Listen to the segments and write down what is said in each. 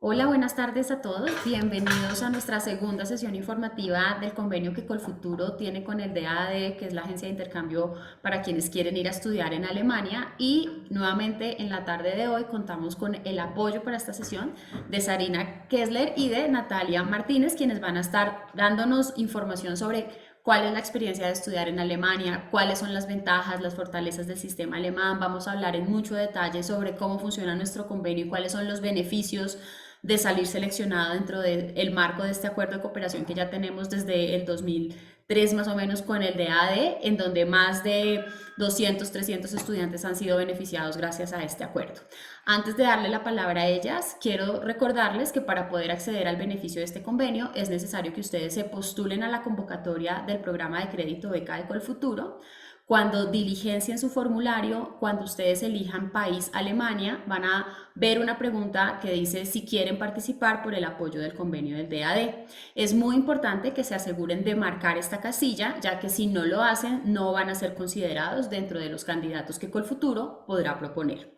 Hola, buenas tardes a todos. Bienvenidos a nuestra segunda sesión informativa del convenio que Colfuturo tiene con el DAAD, que es la agencia de intercambio para quienes quieren ir a estudiar en Alemania. Y nuevamente en la tarde de hoy contamos con el apoyo para esta sesión de Sarina Kessler y de Natalia Martínez, quienes van a estar dándonos información sobre cuál es la experiencia de estudiar en Alemania, cuáles son las ventajas, las fortalezas del sistema alemán. Vamos a hablar en mucho detalle sobre cómo funciona nuestro convenio y cuáles son los beneficios de salir seleccionado dentro del marco de este acuerdo de cooperación que ya tenemos desde el 2003 más o menos con el DAD, en donde más de 200, 300 estudiantes han sido beneficiados gracias a este acuerdo. Antes de darle la palabra a ellas, quiero recordarles que para poder acceder al beneficio de este convenio es necesario que ustedes se postulen a la convocatoria del programa de crédito beca de Colfuturo. Cuando diligencien su formulario, cuando ustedes elijan país Alemania, van a ver una pregunta que dice si quieren participar por el apoyo del convenio del DAD. Es muy importante que se aseguren de marcar esta casilla, ya que si no lo hacen, no van a ser considerados dentro de los candidatos que Colfuturo podrá proponer.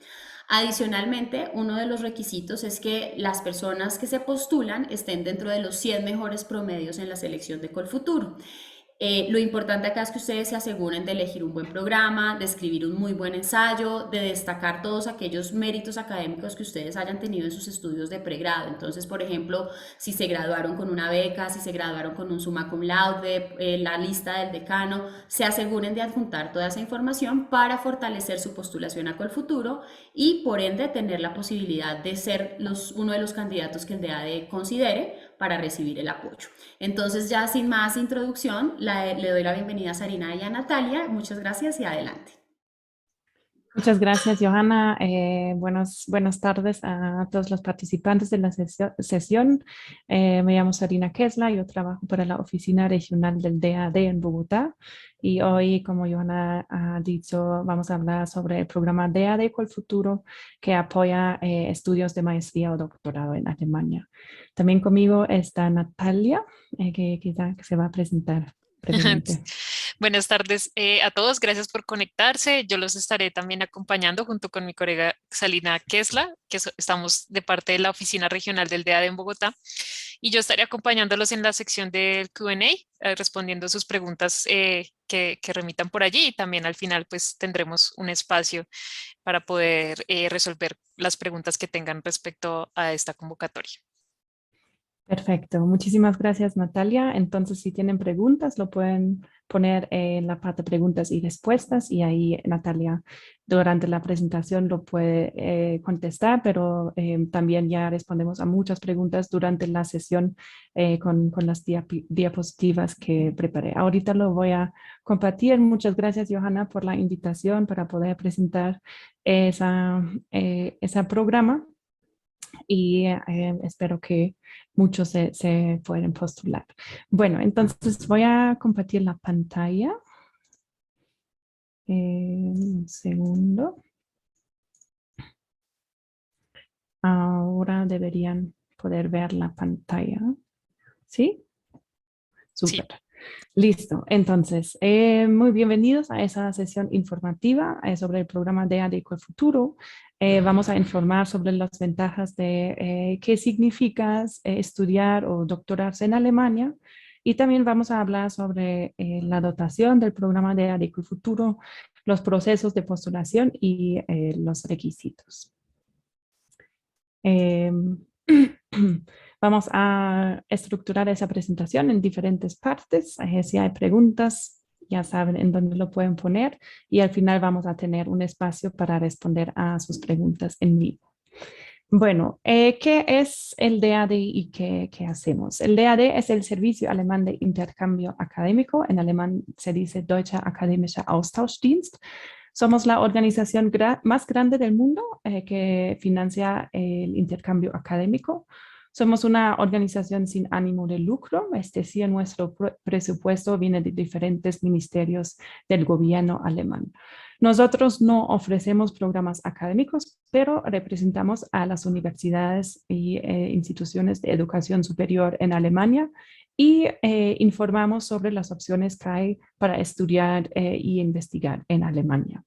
Adicionalmente, uno de los requisitos es que las personas que se postulan estén dentro de los 100 mejores promedios en la selección de Colfuturo. Lo importante acá es que ustedes se aseguren de elegir un buen programa, de escribir un muy buen ensayo, de destacar todos aquellos méritos académicos que ustedes hayan tenido en sus estudios de pregrado. Entonces, por ejemplo, si se graduaron con una beca, si se graduaron con un summa cum laude, la lista del decano, se aseguren de adjuntar toda esa información para fortalecer su postulación a Colfuturo y por ende tener la posibilidad de ser uno de los candidatos que el DAD considere para recibir el apoyo. Entonces, ya sin más introducción, le doy la bienvenida a Sarina y a Natalia. Muchas gracias y adelante. Muchas gracias, Johanna. Buenas tardes a todos los participantes de la sesión. Me llamo Sarina Kessler, yo trabajo para la Oficina Regional del DAD en Bogotá y hoy, como Johanna ha dicho, vamos a hablar sobre el programa DAD Colfuturo que apoya estudios de maestría o doctorado en Alemania. También conmigo está Natalia, que quizá se va a presentar brevemente. Buenas tardes a todos, gracias por conectarse. Yo los estaré también acompañando junto con mi colega Salina Kesla, estamos de parte de la Oficina Regional del DEAD en Bogotá, y yo estaré acompañándolos en la sección del Q&A, respondiendo sus preguntas que remitan por allí, y también al final pues tendremos un espacio para poder resolver las preguntas que tengan respecto a esta convocatoria. Perfecto, muchísimas gracias Natalia. Entonces, si tienen preguntas, lo pueden poner en la parte preguntas y respuestas y ahí Natalia durante la presentación lo puede contestar, pero también ya respondemos a muchas preguntas durante la sesión con las diapositivas que preparé. Ahorita lo voy a compartir. Muchas gracias Johanna por la invitación para poder presentar ese programa y espero que muchos se pueden postular. Bueno, entonces voy a compartir la pantalla. Un segundo. Ahora deberían poder ver la pantalla. ¿Sí? Sí. Súper. Listo. Entonces, muy bienvenidos a esa sesión informativa sobre el programa DAD Colfuturo. Vamos a informar sobre las ventajas de qué significa estudiar o doctorarse en Alemania. Y también vamos a hablar sobre la dotación del programa DAD Colfuturo, los procesos de postulación y los requisitos. Vamos a estructurar esa presentación en diferentes partes. Si hay preguntas, ya saben en dónde lo pueden poner y al final vamos a tener un espacio para responder a sus preguntas en vivo. Bueno, ¿qué es el DAD y qué hacemos? El DAD es el Servicio Alemán de Intercambio Académico. En alemán se dice Deutscher Akademischer Austauschdienst. Somos la organización más grande del mundo que financia el intercambio académico. Somos una organización sin ánimo de lucro, es decir, nuestro presupuesto viene de diferentes ministerios del gobierno alemán. Nosotros no ofrecemos programas académicos, pero representamos a las universidades y instituciones de educación superior en Alemania y informamos sobre las opciones que hay para estudiar y investigar en Alemania.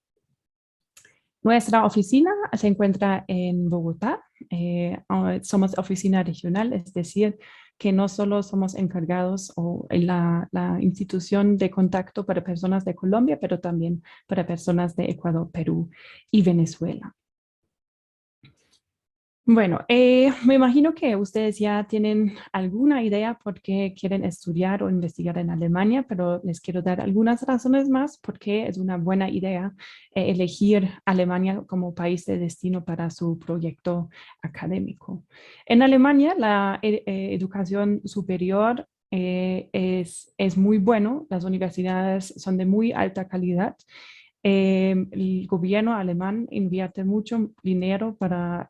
Nuestra oficina se encuentra en Bogotá, Somos oficina regional, es decir, que no solo somos encargados o la institución de contacto para personas de Colombia, pero también para personas de Ecuador, Perú y Venezuela. Bueno, me imagino que ustedes ya tienen alguna idea por qué quieren estudiar o investigar en Alemania, pero les quiero dar algunas razones más por qué es una buena idea elegir Alemania como país de destino para su proyecto académico. En Alemania, la educación superior es muy bueno, las universidades son de muy alta calidad. El gobierno alemán invierte mucho dinero para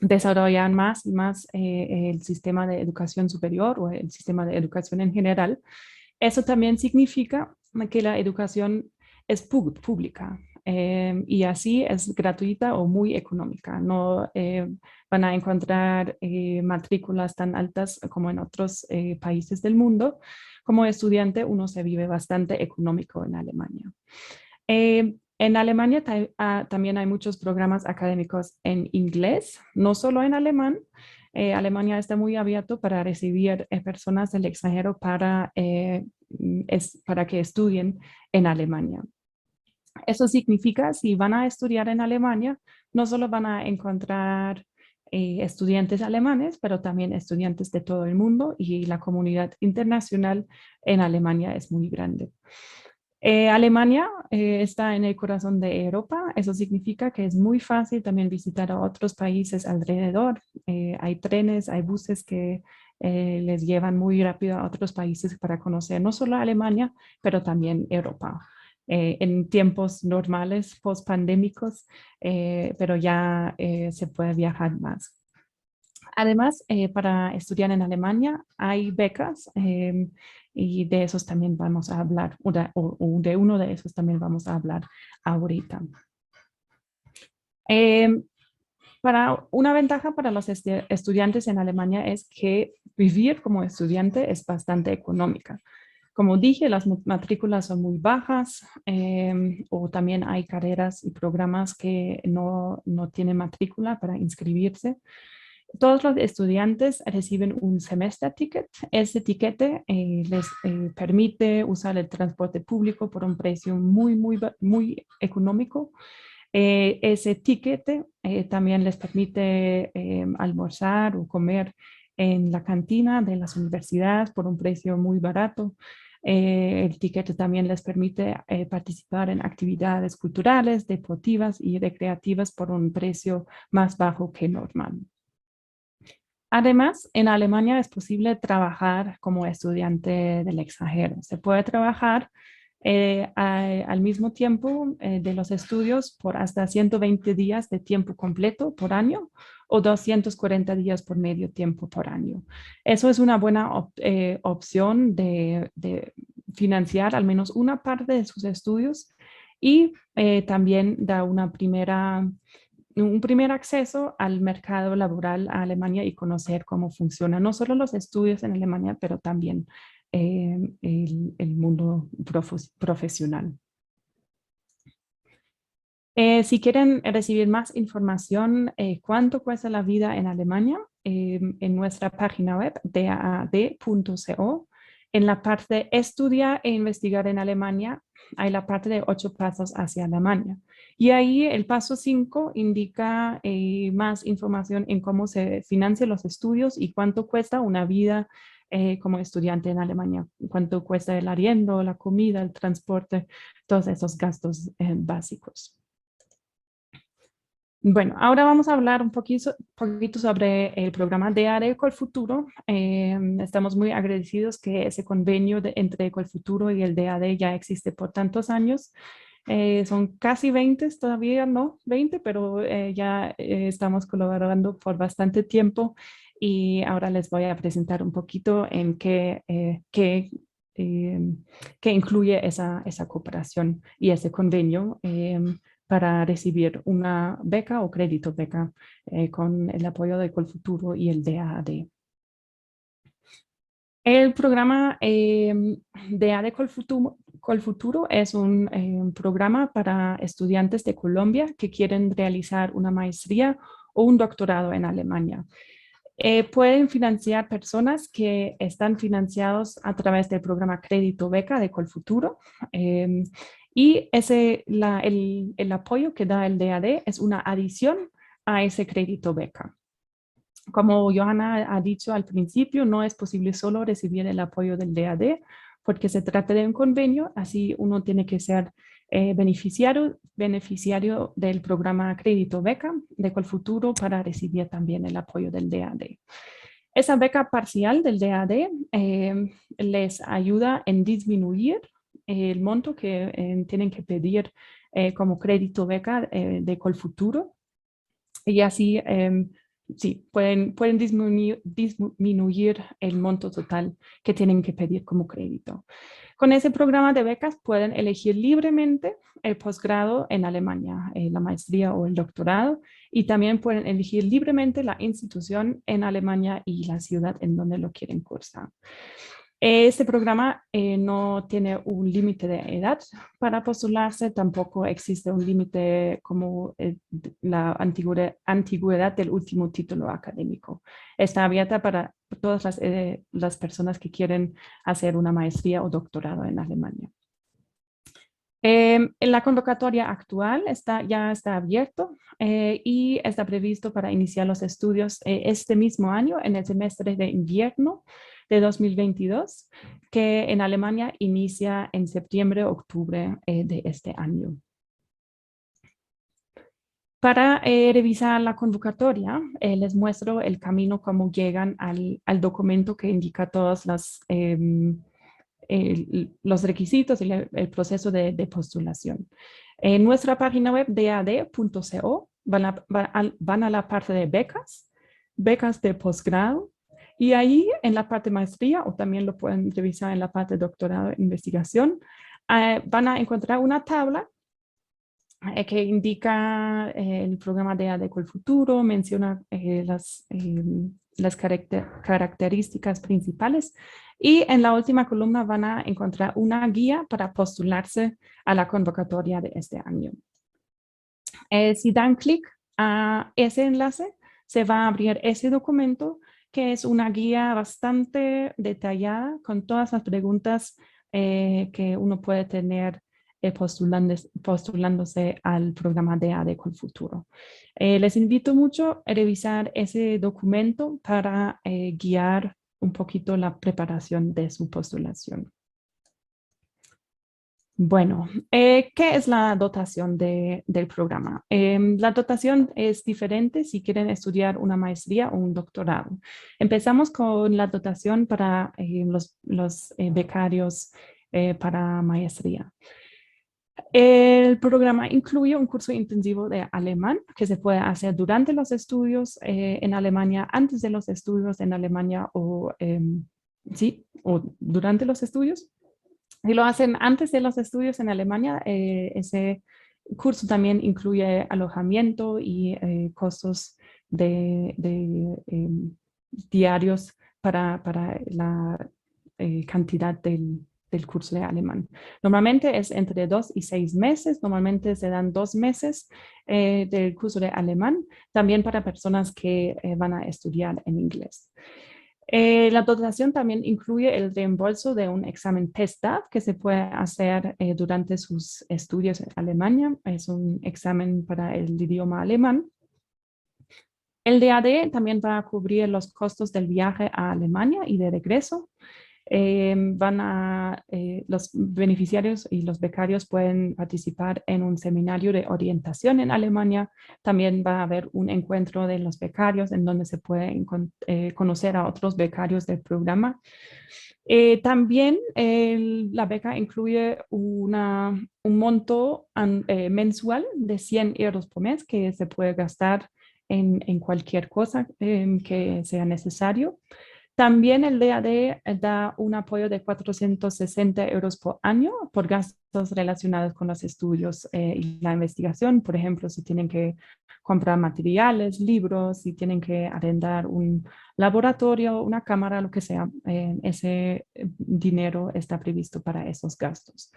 desarrollar más y más el sistema de educación superior o el sistema de educación en general. Eso también significa que la educación es pública y así es gratuita o muy económica. No van a encontrar matrículas tan altas como en otros países del mundo. Como estudiante, uno se vive bastante económico en Alemania. En Alemania también hay muchos programas académicos en inglés, no solo en alemán. Alemania está muy abierto para recibir personas del extranjero para que estudien en Alemania. Eso significa, si van a estudiar en Alemania, no solo van a encontrar estudiantes alemanes, pero también estudiantes de todo el mundo y la comunidad internacional en Alemania es muy grande. Alemania está en el corazón de Europa, eso significa que es muy fácil también visitar a otros países alrededor. Hay trenes, hay buses que les llevan muy rápido a otros países para conocer no solo Alemania, pero también Europa. En tiempos normales, post-pandémicos, pero ya se puede viajar más. Además, para estudiar en Alemania hay becas y de esos también vamos a hablar, o de uno de esos también vamos a hablar ahorita. Una ventaja para los estudiantes en Alemania es que vivir como estudiante es bastante económica. Como dije, las matrículas son muy bajas o también hay carreras y programas que no tienen matrícula para inscribirse. Todos los estudiantes reciben un semester ticket. Ese tiquete les permite usar el transporte público por un precio muy económico. Ese tiquete también les permite almorzar o comer en la cantina de las universidades por un precio muy barato. El tiquete también les permite participar en actividades culturales, deportivas y recreativas por un precio más bajo que normal. Además, en Alemania es posible trabajar como estudiante del extranjero. Se puede trabajar al mismo tiempo de los estudios por hasta 120 días de tiempo completo por año o 240 días por medio tiempo por año. Eso es una buena opción de financiar al menos una parte de sus estudios y también da un primer acceso al mercado laboral a Alemania y conocer cómo funciona no solo los estudios en Alemania, pero también el mundo profesional. Si quieren recibir más información, cuánto cuesta la vida en Alemania, en nuestra página web, daad.co, en la parte estudiar e investigar en Alemania, hay la parte de 8 pasos hacia Alemania. Y ahí el paso 5 indica más información en cómo se financian los estudios y cuánto cuesta una vida como estudiante en Alemania, cuánto cuesta el arriendo, la comida, el transporte, todos esos gastos básicos. Bueno, ahora vamos a hablar un poquito sobre el programa DAD Ecolfuturo. Estamos muy agradecidos que ese convenio entre Ecolfuturo y el DAD ya existe por tantos años. Son casi 20, todavía no 20, pero ya estamos colaborando por bastante tiempo y ahora les voy a presentar un poquito en qué incluye esa cooperación y ese convenio para recibir una beca o crédito beca con el apoyo de Ecolfuturo y el DAAD. El programa DAAD Ecolfuturo es un programa para estudiantes de Colombia que quieren realizar una maestría o un doctorado en Alemania. Pueden financiar personas que están financiados a través del programa Crédito Beca de Colfuturo. Y el apoyo que da el DAD es una adición a ese crédito beca. Como Johanna ha dicho al principio, no es posible solo recibir el apoyo del DAD porque se trata de un convenio, así uno tiene que ser beneficiario del programa Crédito Beca de Colfuturo para recibir también el apoyo del DAD. Esa beca parcial del DAD les ayuda en disminuir el monto que tienen que pedir como crédito beca de Colfuturo y así sí, pueden disminuir el monto total que tienen que pedir como crédito. Con ese programa de becas pueden elegir libremente el posgrado en Alemania, la maestría o el doctorado, y también pueden elegir libremente la institución en Alemania y la ciudad en donde lo quieren cursar. Este programa no tiene un límite de edad para postularse, tampoco existe un límite como la antigüedad del último título académico. Está abierta para todas las personas que quieren hacer una maestría o doctorado en Alemania. En la convocatoria actual ya está abierto y está previsto para iniciar los estudios este mismo año en el semestre de invierno de 2022, que en Alemania inicia en septiembre-octubre de este año. Para revisar la convocatoria, les muestro el camino cómo llegan al documento que indica todos los requisitos y el proceso de postulación. En nuestra página web dad.co van a la parte de becas, becas de posgrado, y ahí en la parte maestría, o también lo pueden revisar en la parte de doctorado e investigación, van a encontrar una tabla que indica el programa de Colfuturo, menciona las características principales, y en la última columna van a encontrar una guía para postularse a la convocatoria de este año. Si dan clic a ese enlace, se va a abrir ese documento, que es una guía bastante detallada con todas las preguntas que uno puede tener postulándose al programa de Colfuturo. Les invito mucho a revisar ese documento para guiar un poquito la preparación de su postulación. Bueno, ¿qué es la dotación del programa? La dotación es diferente si quieren estudiar una maestría o un doctorado. Empezamos con la dotación para los becarios para maestría. El programa incluye un curso intensivo de alemán que se puede hacer durante los estudios en Alemania, antes de los estudios en Alemania o durante los estudios. Si lo hacen antes de los estudios en Alemania, ese curso también incluye alojamiento y costos diarios para la cantidad del curso de alemán. Normalmente es entre 2 y 6 meses, normalmente se dan 2 meses del curso de alemán, también para personas que van a estudiar en inglés. La dotación también incluye el reembolso de un examen TestDaF que se puede hacer durante sus estudios en Alemania. Es un examen para el idioma alemán. El DAD también va a cubrir los costos del viaje a Alemania y de regreso. Los beneficiarios y los becarios pueden participar en un seminario de orientación en Alemania. También va a haber un encuentro de los becarios en donde se puede conocer a otros becarios del programa. También la beca incluye un monto mensual de 100 euros por mes que se puede gastar en cualquier cosa que sea necesario. También el DAD da un apoyo de 460 euros por año por gastos relacionados con los estudios y la investigación. Por ejemplo, si tienen que comprar materiales, libros, si tienen que arrendar un laboratorio, una cámara, lo que sea, ese dinero está previsto para esos gastos.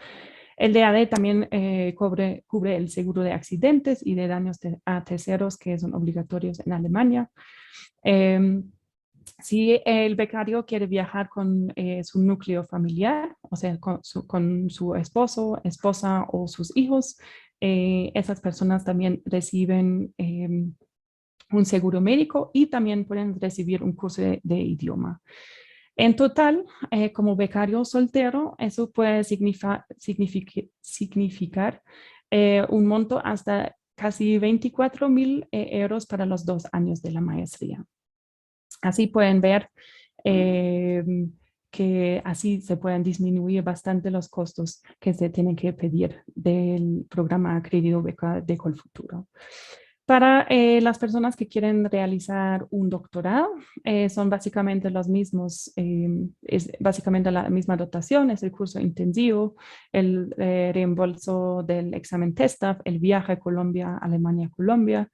El DAD también cubre el seguro de accidentes y de daños a terceros que son obligatorios en Alemania. Si el becario quiere viajar con su núcleo familiar, o sea, con su esposo, esposa o sus hijos, esas personas también reciben un seguro médico y también pueden recibir un curso de idioma. En total, como becario soltero, eso puede significar un monto hasta casi 24.000 euros para los 2 años de la maestría. Así pueden ver que así se pueden disminuir bastante los costos que se tienen que pedir del programa Crédito Beca de Colfuturo. Para las personas que quieren realizar un doctorado, son básicamente los mismos, es básicamente la misma dotación, es el curso intensivo, el reembolso del examen TESTAF, el viaje a Colombia, Alemania, Colombia.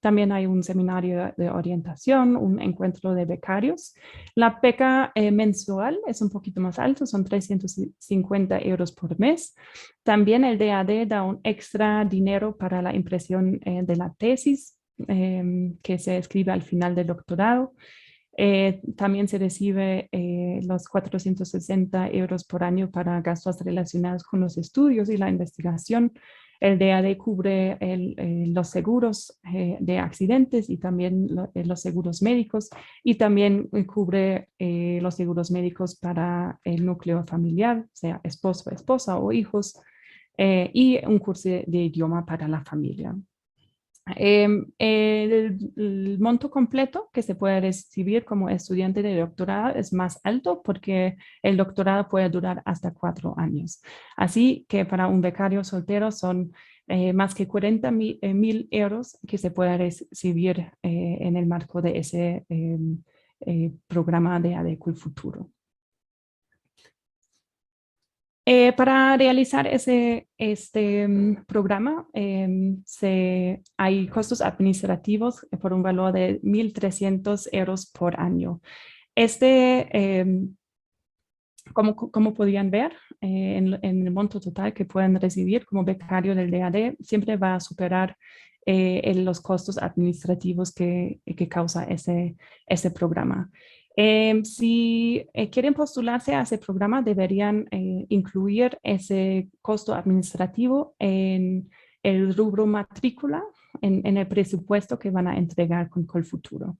También hay un seminario de orientación, un encuentro de becarios. La beca mensual es un poquito más alto, son 350 euros por mes. También el DAD da un extra dinero para la impresión de la tesis que se escribe al final del doctorado. También se recibe los 460 euros por año para gastos relacionados con los estudios y la investigación. El DAD cubre los seguros de accidentes y también los seguros médicos y también cubre los seguros médicos para el núcleo familiar, sea esposo, esposa o hijos, y un curso de idioma para la familia. El monto completo que se puede recibir como estudiante de doctorado es más alto porque el doctorado puede durar hasta 4 años. Así que para un becario soltero son más que 40.000 euros que se puede recibir en el marco de ese programa de ADECO Futuro. Para realizar este programa hay costos administrativos por un valor de 1.300 euros por año. Como podían ver, en el monto total que pueden recibir como becario del DAD, siempre va a superar los costos administrativos que causa ese programa. Si quieren postularse a ese programa, deberían incluir ese costo administrativo en el rubro matrícula, en el presupuesto que van a entregar con Colfuturo.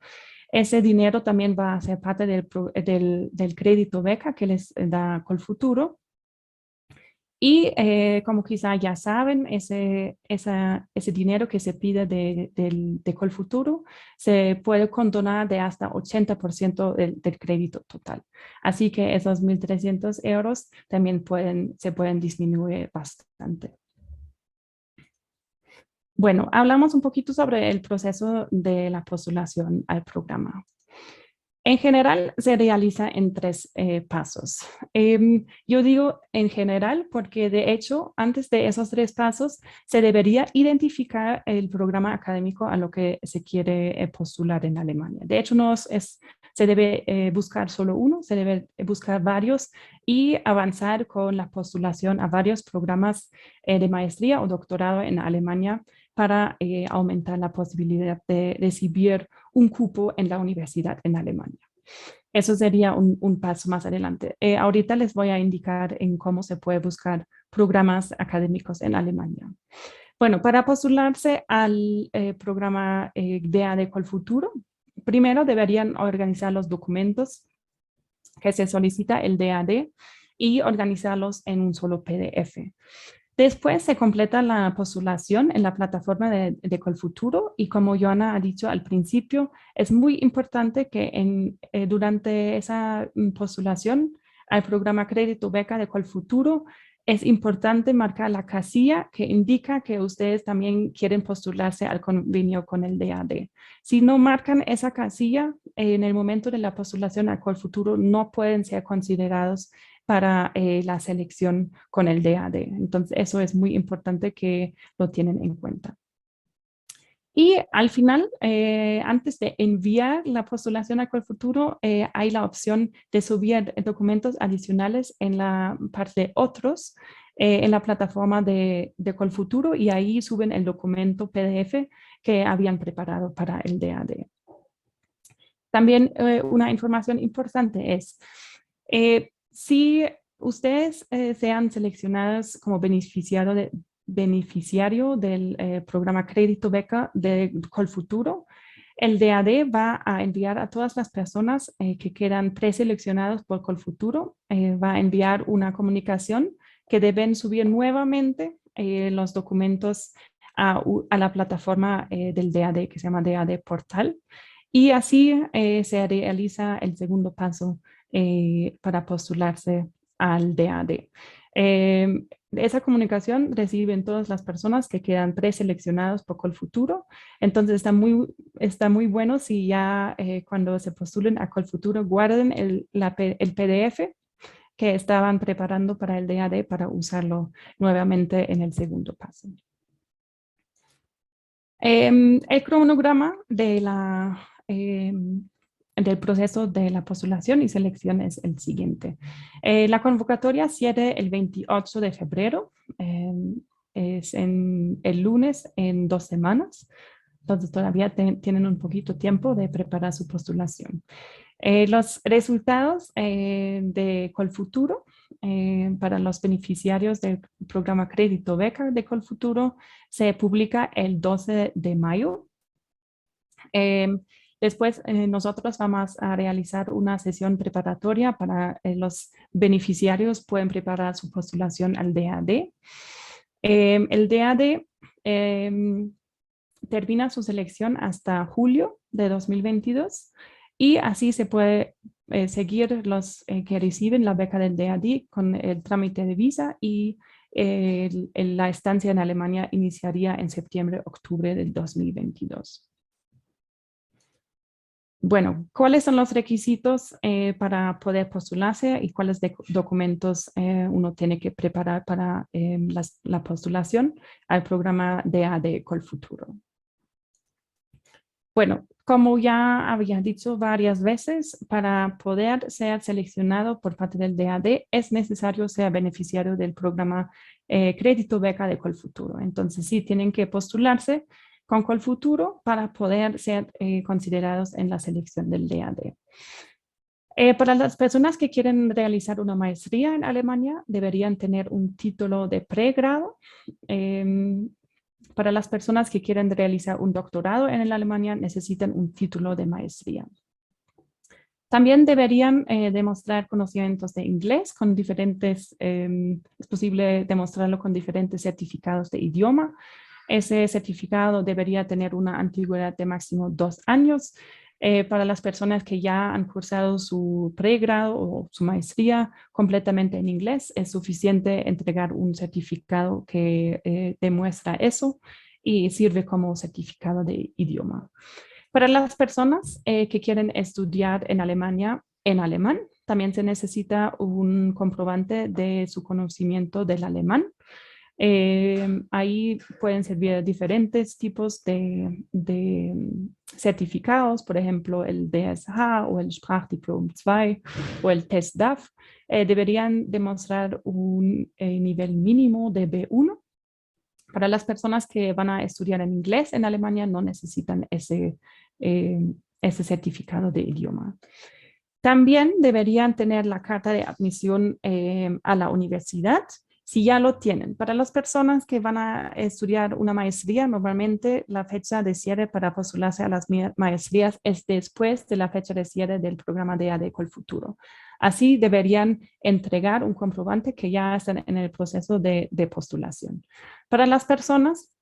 Ese dinero también va a ser parte del crédito beca que les da Colfuturo. Y como quizá ya saben, ese dinero que se pide de Colfuturo se puede condonar de hasta 80% del crédito total. Así que esos 1.300 euros también se pueden disminuir bastante. Bueno, hablamos un poquito sobre el proceso de la postulación al programa. En general, se realiza en 3 pasos. Yo digo en general porque, de hecho, antes de esos 3 pasos, se debería identificar el programa académico a lo que se quiere postular en Alemania. De hecho, se debe buscar solo uno, se debe buscar varios y avanzar con la postulación a varios programas de maestría o doctorado en Alemania para aumentar la posibilidad de recibir un cupo en la universidad en Alemania. Eso sería un paso más adelante. Ahorita les voy a indicar en cómo se puede buscar programas académicos en Alemania. Bueno, para postularse al programa DAD Colfuturo, primero deberían organizar los documentos que se solicita el DAD y organizarlos en un solo PDF. Después se completa la postulación en la plataforma de Colfuturo y, como Joana ha dicho al principio, es muy importante que durante esa postulación al programa Crédito Beca de Colfuturo es importante marcar la casilla que indica que ustedes también quieren postularse al convenio con el DAD. Si no marcan esa casilla, en el momento de la postulación al Colfuturo no pueden ser considerados para la selección con el DAD. Entonces, eso es muy importante que lo tienen en cuenta. Y al final, antes de enviar la postulación a Colfuturo, hay la opción de subir documentos adicionales en la parte de otros, en la plataforma de Colfuturo y ahí suben el documento PDF que habían preparado para el DAD. También una información importante es, si ustedes sean seleccionados como beneficiario del programa Crédito Beca de Colfuturo, el DAD va a enviar a todas las personas que quedan preseleccionados por Colfuturo, va a enviar una comunicación que deben subir nuevamente los documentos a la plataforma del DAD que se llama DAD Portal. Y así se realiza el segundo paso para postularse al DAD. Esa comunicación reciben todas las personas que quedan preseleccionados por Colfuturo. Entonces está muy bueno si ya cuando se postulen a Colfuturo guarden el PDF que estaban preparando para el DAD para usarlo nuevamente en el segundo paso. El cronograma del proceso de la postulación y selección es el siguiente. La convocatoria cierra el 28 de febrero, es el lunes en 2 semanas, entonces todavía tienen un poquito tiempo de preparar su postulación. Los resultados de Colfuturo para los beneficiarios del programa Crédito Beca de Colfuturo se publica el 12 de mayo. Después nosotros vamos a realizar una sesión preparatoria para los beneficiarios pueden preparar su postulación al DAD. El DAD termina su selección hasta julio de 2022 y así se puede seguir los que reciben la beca del DAD con el trámite de visa y la estancia en Alemania iniciaría en septiembre-octubre del 2022. Bueno, ¿cuáles son los requisitos para poder postularse y cuáles documentos uno tiene que preparar para la postulación al programa DAD Colfuturo? Bueno, como ya había dicho varias veces, para poder ser seleccionado por parte del DAD es necesario ser beneficiario del programa Crédito Beca de Colfuturo. Entonces sí, tienen que postularse con Colfuturo para poder ser considerados en la selección del DAD. Para las personas que quieren realizar una maestría en Alemania, deberían tener un título de pregrado. Para las personas que quieren realizar un doctorado en Alemania, necesitan un título de maestría. También deberían demostrar conocimientos de inglés con diferentes, es posible demostrarlo con diferentes certificados de idioma. Ese certificado debería tener una antigüedad de máximo 2 años. Para las personas que ya han cursado su pregrado o su maestría completamente en inglés, es suficiente entregar un certificado que demuestra eso y sirve como certificado de idioma. Para las personas que quieren estudiar en Alemania en alemán, también se necesita un comprobante de su conocimiento del alemán. Ahí pueden servir diferentes tipos de certificados, por ejemplo, el DSH o el Sprachdiplom 2 o el Test DAF. Deberían demostrar un nivel mínimo de B1. Para las personas que van a estudiar en inglés en Alemania no necesitan ese certificado de idioma. También deberían tener la carta de admisión a la universidad, si ya lo tienen. Para las personas que van a estudiar una maestría, normalmente la fecha de cierre para postularse a las maestrías es después de la fecha de cierre del programa DAD Colfuturo. Así deberían entregar un comprobante que ya están en el proceso de postulación. Para las personas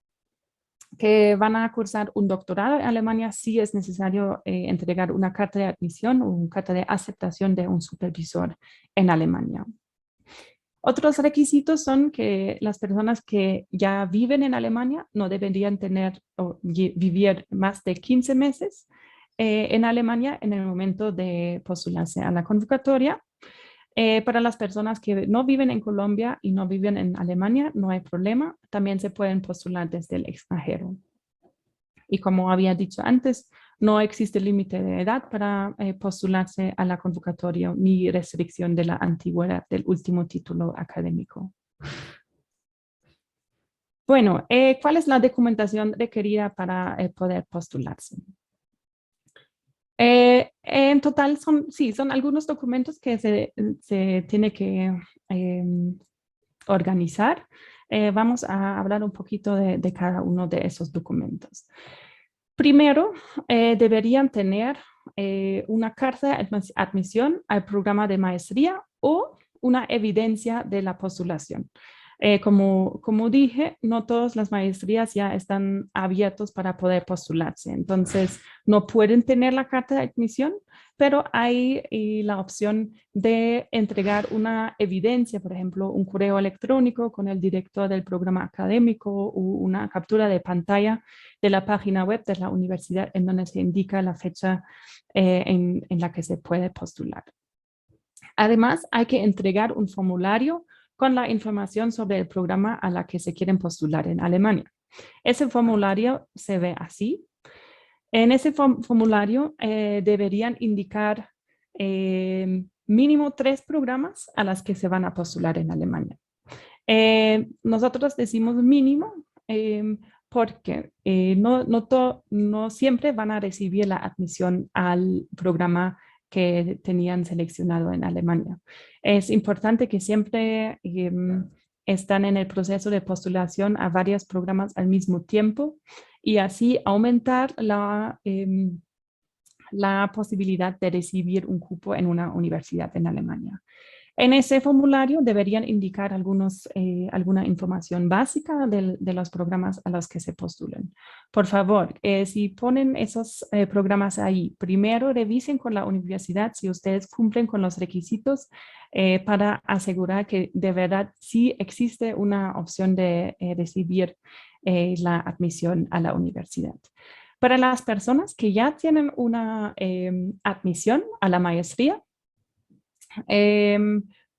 que van a cursar un doctorado en Alemania, sí es necesario entregar una carta de admisión o una carta de aceptación de un supervisor en Alemania. Otros requisitos son que las personas que ya viven en Alemania no deberían tener o vivir más de 15 meses en Alemania en el momento de postularse a la convocatoria. Para las personas que no viven en Colombia y no viven en Alemania, no hay problema. También se pueden postular desde el extranjero. Y como había dicho antes, no existe límite de edad para postularse a la convocatoria ni restricción de la antigüedad del último título académico. Bueno, ¿cuál es la documentación requerida para poder postularse? En total son algunos documentos que se tiene que organizar. Vamos a hablar un poquito de cada uno de esos documentos. Primero, deberían tener una carta de admisión al programa de maestría o una evidencia de la postulación. Como dije, no todas las maestrías ya están abiertas para poder postularse, entonces no pueden tener la carta de admisión, pero hay la opción de entregar una evidencia, por ejemplo, un correo electrónico con el director del programa académico o una captura de pantalla de la página web de la universidad en donde se indica la fecha en la que se puede postular. Además, hay que entregar un formulario con la información sobre el programa a la que se quieren postular en Alemania. Ese formulario se ve así. En ese formulario deberían indicar mínimo 3 programas a las que se van a postular en Alemania. Nosotros decimos mínimo porque no siempre van a recibir la admisión al programa que tenían seleccionado en Alemania. Es importante que siempre están en el proceso de postulación a varios programas al mismo tiempo y así aumentar la posibilidad de recibir un cupo en una universidad en Alemania. En ese formulario deberían indicar alguna información básica de los programas a los que se postulan. Por favor, si ponen esos programas ahí, primero revisen con la universidad si ustedes cumplen con los requisitos para asegurar que de verdad sí existe una opción de recibir la admisión a la universidad. Para las personas que ya tienen una admisión a la maestría,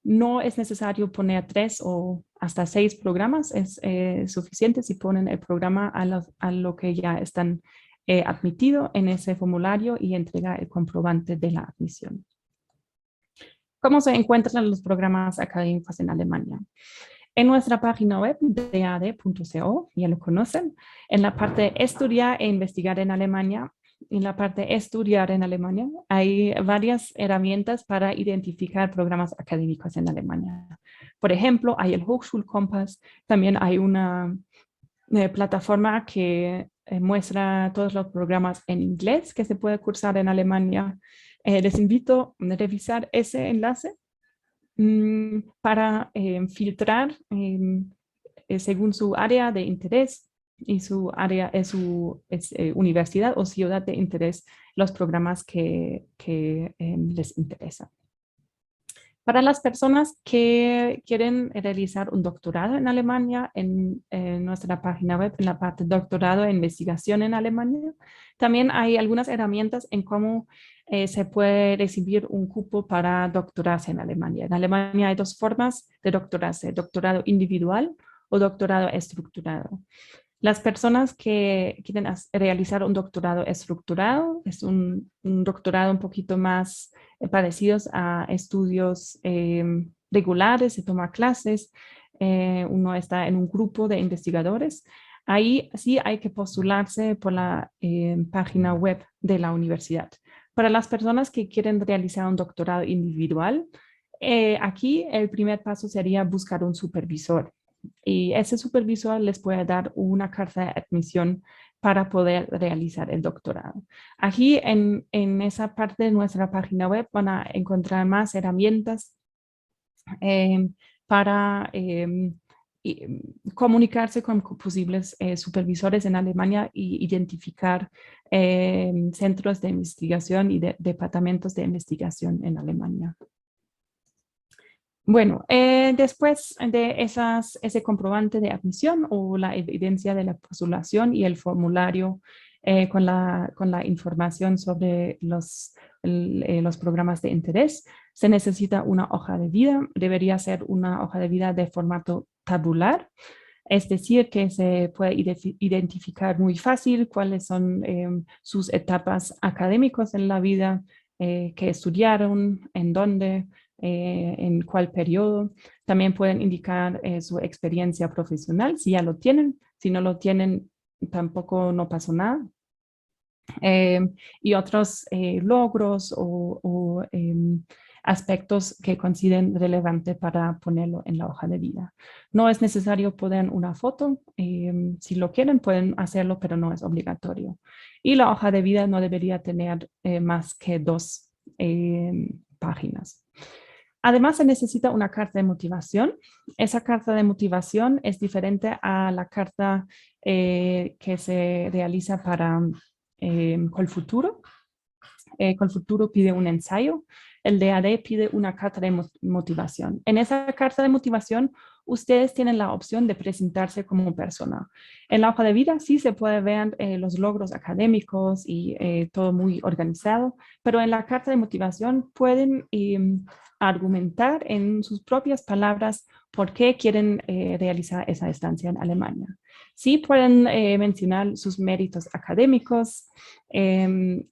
no es necesario poner 3 o hasta 6 programas, es suficiente si ponen el programa a lo que ya están admitido en ese formulario y entrega el comprobante de la admisión. ¿Cómo se encuentran los programas académicos en Alemania? En nuestra página web, dad.co, ya lo conocen, en la parte Estudiar e investigar en Alemania, en la parte Estudiar en Alemania, hay varias herramientas para identificar programas académicos en Alemania. Por ejemplo, hay el Hochschulkompass, también hay una plataforma que muestra todos los programas en inglés que se puede cursar en Alemania. Les invito a revisar ese enlace para filtrar según su área de interés y su área, su universidad o ciudad de interés, los programas que les interesan. Para las personas que quieren realizar un doctorado en Alemania, en nuestra página web, en la parte doctorado e investigación en Alemania, también hay algunas herramientas en cómo se puede recibir un cupo para doctorarse en Alemania. En Alemania hay 2 formas de doctorarse, doctorado individual o doctorado estructurado. Las personas que quieren realizar un doctorado estructurado, es un doctorado un poquito más parecidos a estudios regulares, se toma clases, uno está en un grupo de investigadores. Ahí sí hay que postularse por la página web de la universidad. Para las personas que quieren realizar un doctorado individual, aquí el primer paso sería buscar un supervisor. Y ese supervisor les puede dar una carta de admisión para poder realizar el doctorado. Aquí en esa parte de nuestra página web van a encontrar más herramientas para comunicarse con posibles supervisores en Alemania y identificar centros de investigación y departamentos de investigación en Alemania. Bueno, después de ese comprobante de admisión o la evidencia de la postulación y el formulario con la información sobre los programas de interés, se necesita una hoja de vida. Debería ser una hoja de vida de formato tabular, es decir, que se puede identificar muy fácil cuáles son sus etapas académicas en la vida, qué estudiaron, en dónde, en cuál periodo. También pueden indicar su experiencia profesional, si ya lo tienen. Si no lo tienen, tampoco no pasó nada. Y otros logros o aspectos que consideren relevante para ponerlo en la hoja de vida. No es necesario poner una foto. Si lo quieren, pueden hacerlo, pero no es obligatorio. Y la hoja de vida no debería tener más que 2 páginas. Además, se necesita una carta de motivación. Esa carta de motivación es diferente a la carta que se realiza para Colfuturo. Colfuturo pide un ensayo. El DAD pide una carta de motivación. En esa carta de motivación, ustedes tienen la opción de presentarse como persona. En la hoja de vida sí se puede ver los logros académicos y todo muy organizado, pero en la carta de motivación pueden argumentar en sus propias palabras por qué quieren realizar esa estancia en Alemania. Sí pueden mencionar sus méritos académicos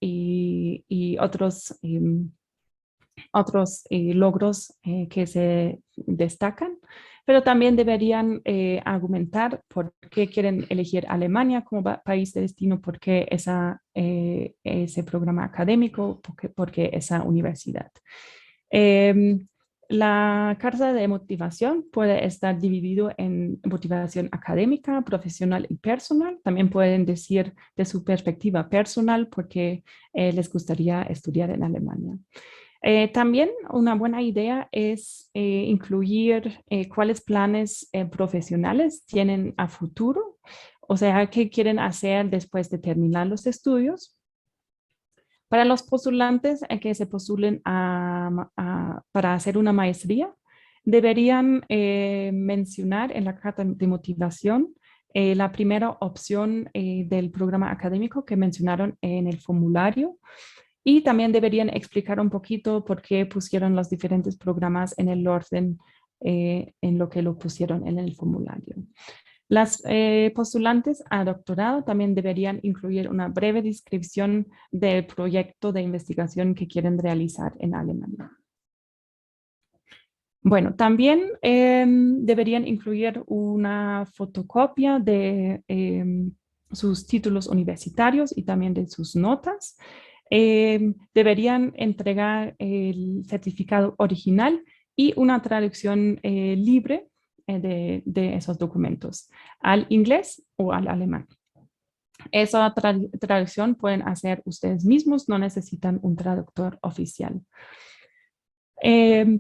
y otros logros que se destacan, pero también deberían argumentar por qué quieren elegir Alemania como país de destino, por qué ese programa académico, por qué esa universidad. La carta de motivación puede estar dividido en motivación académica, profesional y personal. También pueden decir de su perspectiva personal por qué les gustaría estudiar en Alemania. También una buena idea es incluir cuáles planes profesionales tienen a futuro, o sea, qué quieren hacer después de terminar los estudios. Para los postulantes que se postulen para hacer una maestría, deberían mencionar en la carta de motivación la primera opción del programa académico que mencionaron en el formulario. Y también deberían explicar un poquito por qué pusieron los diferentes programas en el orden en lo que lo pusieron en el formulario. Las postulantes a doctorado también deberían incluir una breve descripción del proyecto de investigación que quieren realizar en Alemania. Bueno, también deberían incluir una fotocopia de sus títulos universitarios y también de sus notas. Deberían entregar el certificado original y una traducción libre de esos documentos al inglés o al alemán. Esa traducción pueden hacer ustedes mismos, no necesitan un traductor oficial.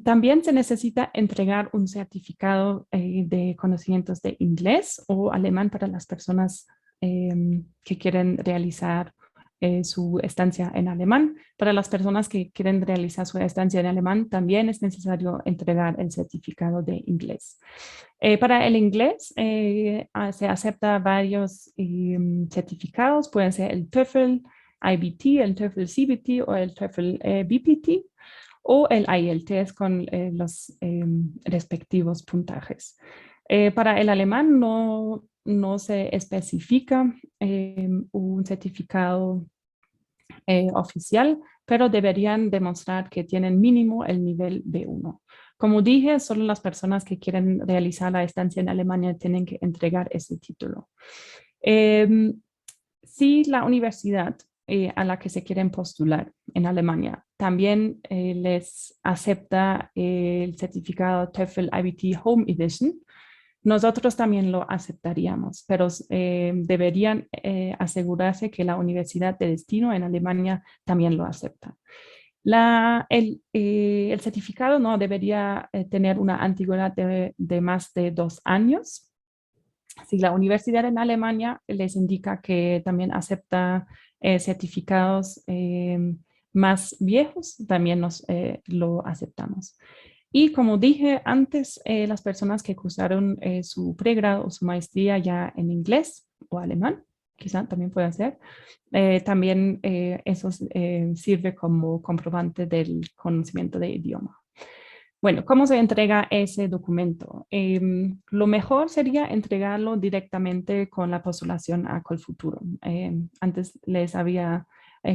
También se necesita entregar un certificado de conocimientos de inglés o alemán para las personas que quieren realizar su estancia en alemán. Para las personas que quieren realizar su estancia en alemán, también es necesario entregar el certificado de inglés. Para el inglés se acepta varios certificados, pueden ser el TOEFL IBT, el TOEFL CBT o el TOEFL BPT o el IELTS con los respectivos puntajes. Para el alemán no se especifica un certificado oficial, pero deberían demostrar que tienen mínimo el nivel B1. Como dije, solo las personas que quieren realizar la estancia en Alemania tienen que entregar ese título. Si la universidad a la que se quieren postular en Alemania también les acepta el certificado TOEFL IBT Home Edition, nosotros también lo aceptaríamos, pero deberían asegurarse que la universidad de destino en Alemania también lo acepta. El certificado no debería tener una antigüedad de más de 2 años. Si la universidad en Alemania les indica que también acepta certificados más viejos, también lo aceptamos. Y como dije antes, las personas que cursaron su pregrado o su maestría ya en inglés o alemán, quizá también puede ser, también eso sirve como comprobante del conocimiento de idioma. Bueno, ¿cómo se entrega ese documento? Lo mejor sería entregarlo directamente con la postulación a Colfuturo. Antes les había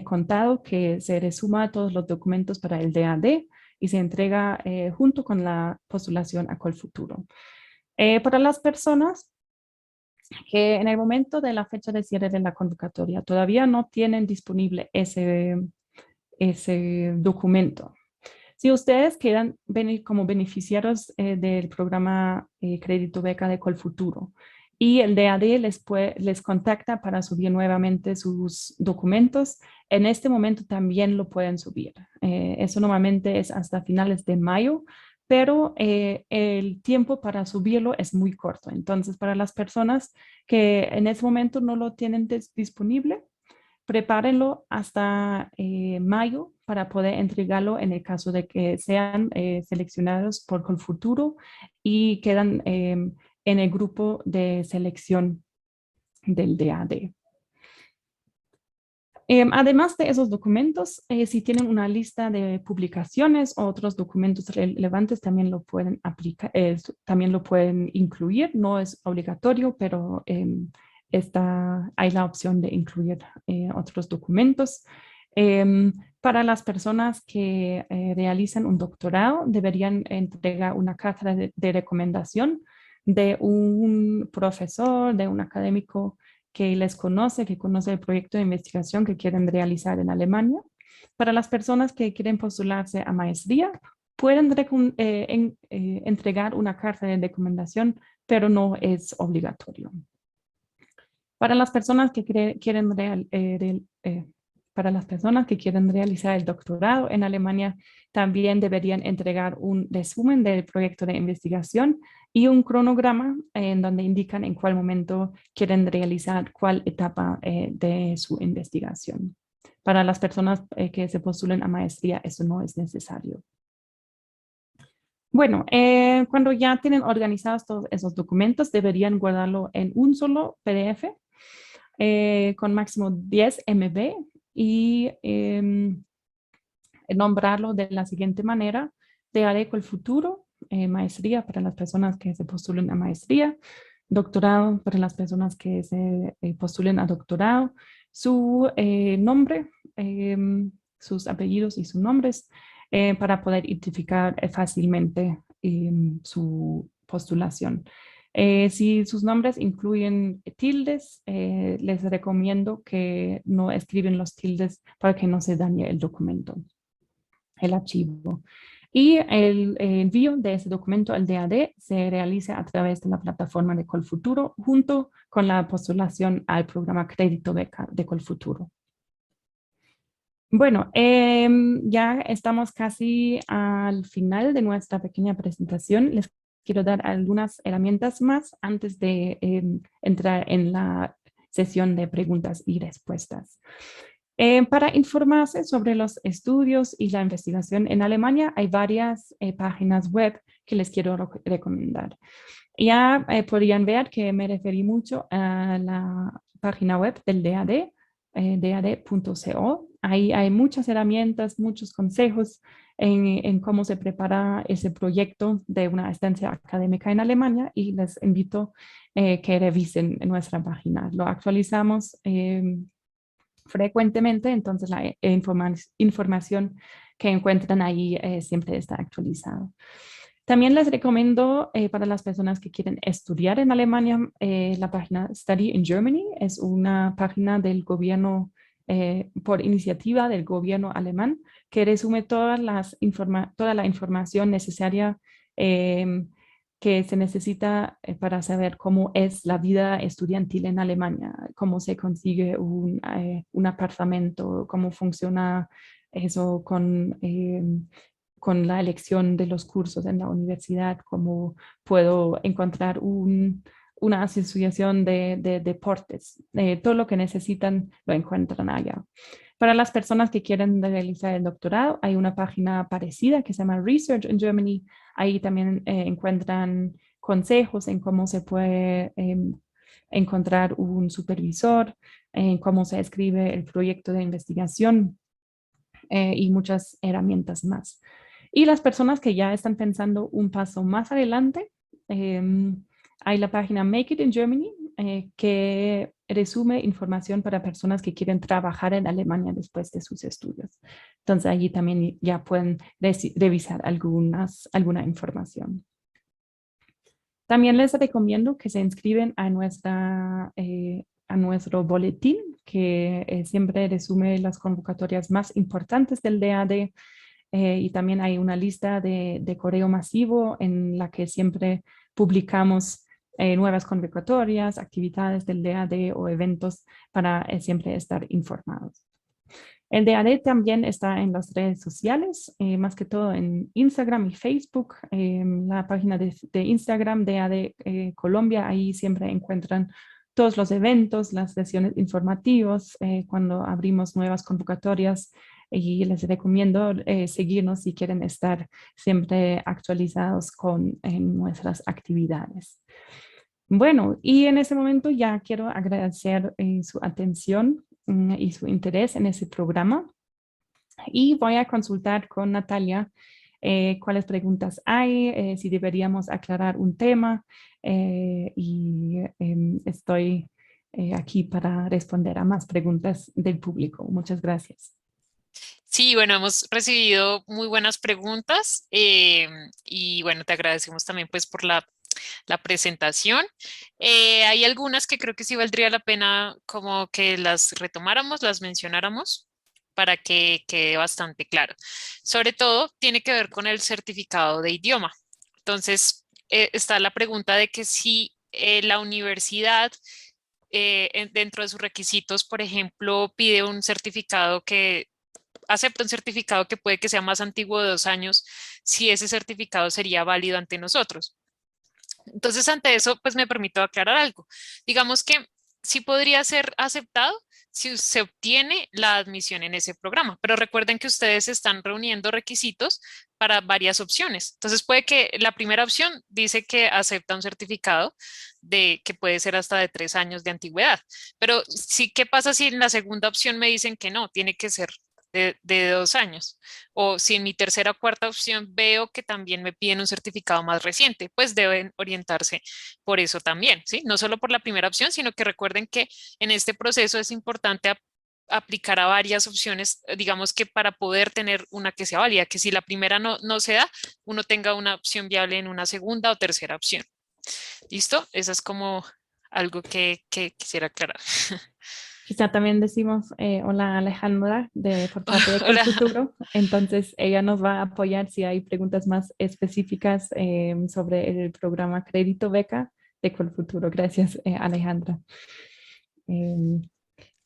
contado que se resuma todos los documentos para el DAD y se entrega junto con la postulación a Colfuturo. Para las personas que en el momento de la fecha de cierre de la convocatoria todavía no tienen disponible ese documento. Si ustedes quieran venir como beneficiarios del programa Crédito Beca de Colfuturo y el DAD les contacta para subir nuevamente sus documentos, en este momento también lo pueden subir. Eso normalmente es hasta finales de mayo, pero el tiempo para subirlo es muy corto. Entonces, para las personas que en ese momento no lo tienen disponible, prepárenlo hasta mayo para poder entregarlo en el caso de que sean seleccionados por Colfuturo y quedan en el grupo de selección del DAD. Además de esos documentos, si tienen una lista de publicaciones o otros documentos relevantes, también lo pueden aplicar, también lo pueden incluir. No es obligatorio, pero hay la opción de incluir otros documentos. Para las personas que realizan un doctorado, deberían entregar una carta de recomendación de un profesor, de un académico que les conoce, que conoce el proyecto de investigación que quieren realizar en Alemania. Para las personas que quieren postularse a maestría, pueden entregar una carta de recomendación, pero no es obligatorio. Para las personas que para las personas que quieren realizar el doctorado en Alemania, también deberían entregar un resumen del proyecto de investigación y un cronograma en donde indican en cuál momento quieren realizar cuál etapa de su investigación. Para las personas que se postulen a maestría, eso no es necesario. Bueno, cuando ya tienen organizados todos esos documentos, deberían guardarlo en un solo PDF con máximo 10 MB y nombrarlo de la siguiente manera: DAD Colfuturo, maestría para las personas que se postulen a maestría, doctorado para las personas que se postulen a doctorado, su nombre, sus apellidos y sus nombres para poder identificar fácilmente su postulación. Si sus nombres incluyen tildes, les recomiendo que no escriben los tildes para que no se dañe el documento, el archivo. Y el envío de ese documento al DAD se realiza a través de la plataforma de Colfuturo junto con la postulación al programa Crédito Beca de Colfuturo. Bueno, ya estamos casi al final de nuestra pequeña presentación. Les quiero dar algunas herramientas más antes de entrar en la sesión de preguntas y respuestas. Para informarse sobre los estudios y la investigación en Alemania, hay varias páginas web que les quiero recomendar. Ya podrían ver que me referí mucho a la página web del DAD, dad.co. Ahí hay muchas herramientas, muchos consejos en cómo se prepara ese proyecto de una estancia académica en Alemania y les invito que revisen en nuestra página. Lo actualizamos frecuentemente, entonces la información que encuentran ahí siempre está actualizada. También les recomiendo para las personas que quieren estudiar en Alemania, la página Study in Germany. Es una página del gobierno, por iniciativa del gobierno alemán, que resume toda la información necesaria que se necesita para saber cómo es la vida estudiantil en Alemania, cómo se consigue un apartamento, cómo funciona eso con la elección de los cursos en la universidad, cómo puedo encontrar una asociación de deportes. Todo lo que necesitan lo encuentran allá. Para las personas que quieren realizar el doctorado, hay una página parecida que se llama Research in Germany. Ahí también encuentran consejos en cómo se puede encontrar un supervisor, en cómo se escribe el proyecto de investigación y muchas herramientas más. Y las personas que ya están pensando un paso más adelante, hay la página Make It in Germany, que resume información para personas que quieren trabajar en Alemania después de sus estudios. Entonces allí también ya pueden revisar alguna información. También les recomiendo que se inscriben a nuestro boletín, que siempre resume las convocatorias más importantes del DAD. Y también hay una lista de correo masivo en la que siempre publicamos nuevas convocatorias, actividades del DAD o eventos para siempre estar informados. El DAD también está en las redes sociales, más que todo en Instagram y Facebook. La página de Instagram DAD Colombia, ahí siempre encuentran todos los eventos, las sesiones informativas, cuando abrimos nuevas convocatorias, y les recomiendo seguirnos si quieren estar siempre actualizados con nuestras actividades. Bueno, y en ese momento ya quiero agradecer su atención y su interés en ese programa. Y voy a consultar con Natalia cuáles preguntas hay, si deberíamos aclarar un tema, y estoy aquí para responder a más preguntas del público. Muchas gracias. Sí, bueno, hemos recibido muy buenas preguntas y bueno, te agradecemos también pues por la presentación. Hay algunas que creo que sí valdría la pena como que las retomáramos, las mencionáramos para que quede bastante claro. Sobre todo tiene que ver con el certificado de idioma. Entonces, está la pregunta de que si la universidad dentro de sus requisitos, por ejemplo, pide un certificado que acepta un certificado que puede que sea más antiguo de 2 años, si ese certificado sería válido ante nosotros. Entonces, ante eso, pues me permito aclarar algo. Digamos que sí podría ser aceptado si se obtiene la admisión en ese programa, pero recuerden que ustedes están reuniendo requisitos para varias opciones. Entonces, puede que la primera opción dice que acepta un certificado de que puede ser hasta de 3 años de antigüedad, pero sí, ¿qué pasa si en la segunda opción me dicen que no, tiene que ser de 2 años? O si en mi tercera o cuarta opción veo que también me piden un certificado más reciente, pues deben orientarse por eso también, ¿sí? No solo por la primera opción, sino que recuerden que en este proceso es importante aplicar a varias opciones, digamos que para poder tener una que sea válida, que si la primera no se da, uno tenga una opción viable en una segunda o tercera opción. ¿Listo? Eso es como algo que quisiera aclarar. Quizá también decimos hola Alejandra por parte de Hola. Colfuturo. Entonces ella nos va a apoyar si hay preguntas más específicas sobre el programa Crédito Beca de Colfuturo. Gracias, Alejandra. Em,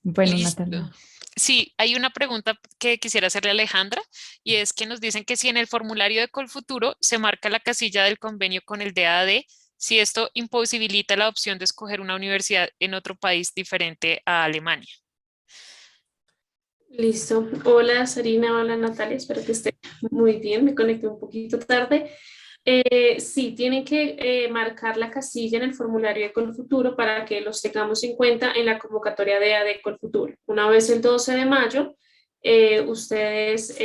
bueno, Listo. Natalia. Sí, hay una pregunta que quisiera hacerle a Alejandra y es que nos dicen que si en el formulario de Colfuturo se marca la casilla del convenio con el DAD, si esto imposibilita la opción de escoger una universidad en otro país diferente a Alemania. Listo. Hola Sarina, hola Natalia, espero que esté muy bien. Me conecté un poquito tarde. Sí, tienen que marcar la casilla en el formulario de Colfuturo para que los tengamos en cuenta en la convocatoria de AD Colfuturo. Una vez el 12 de mayo, ustedes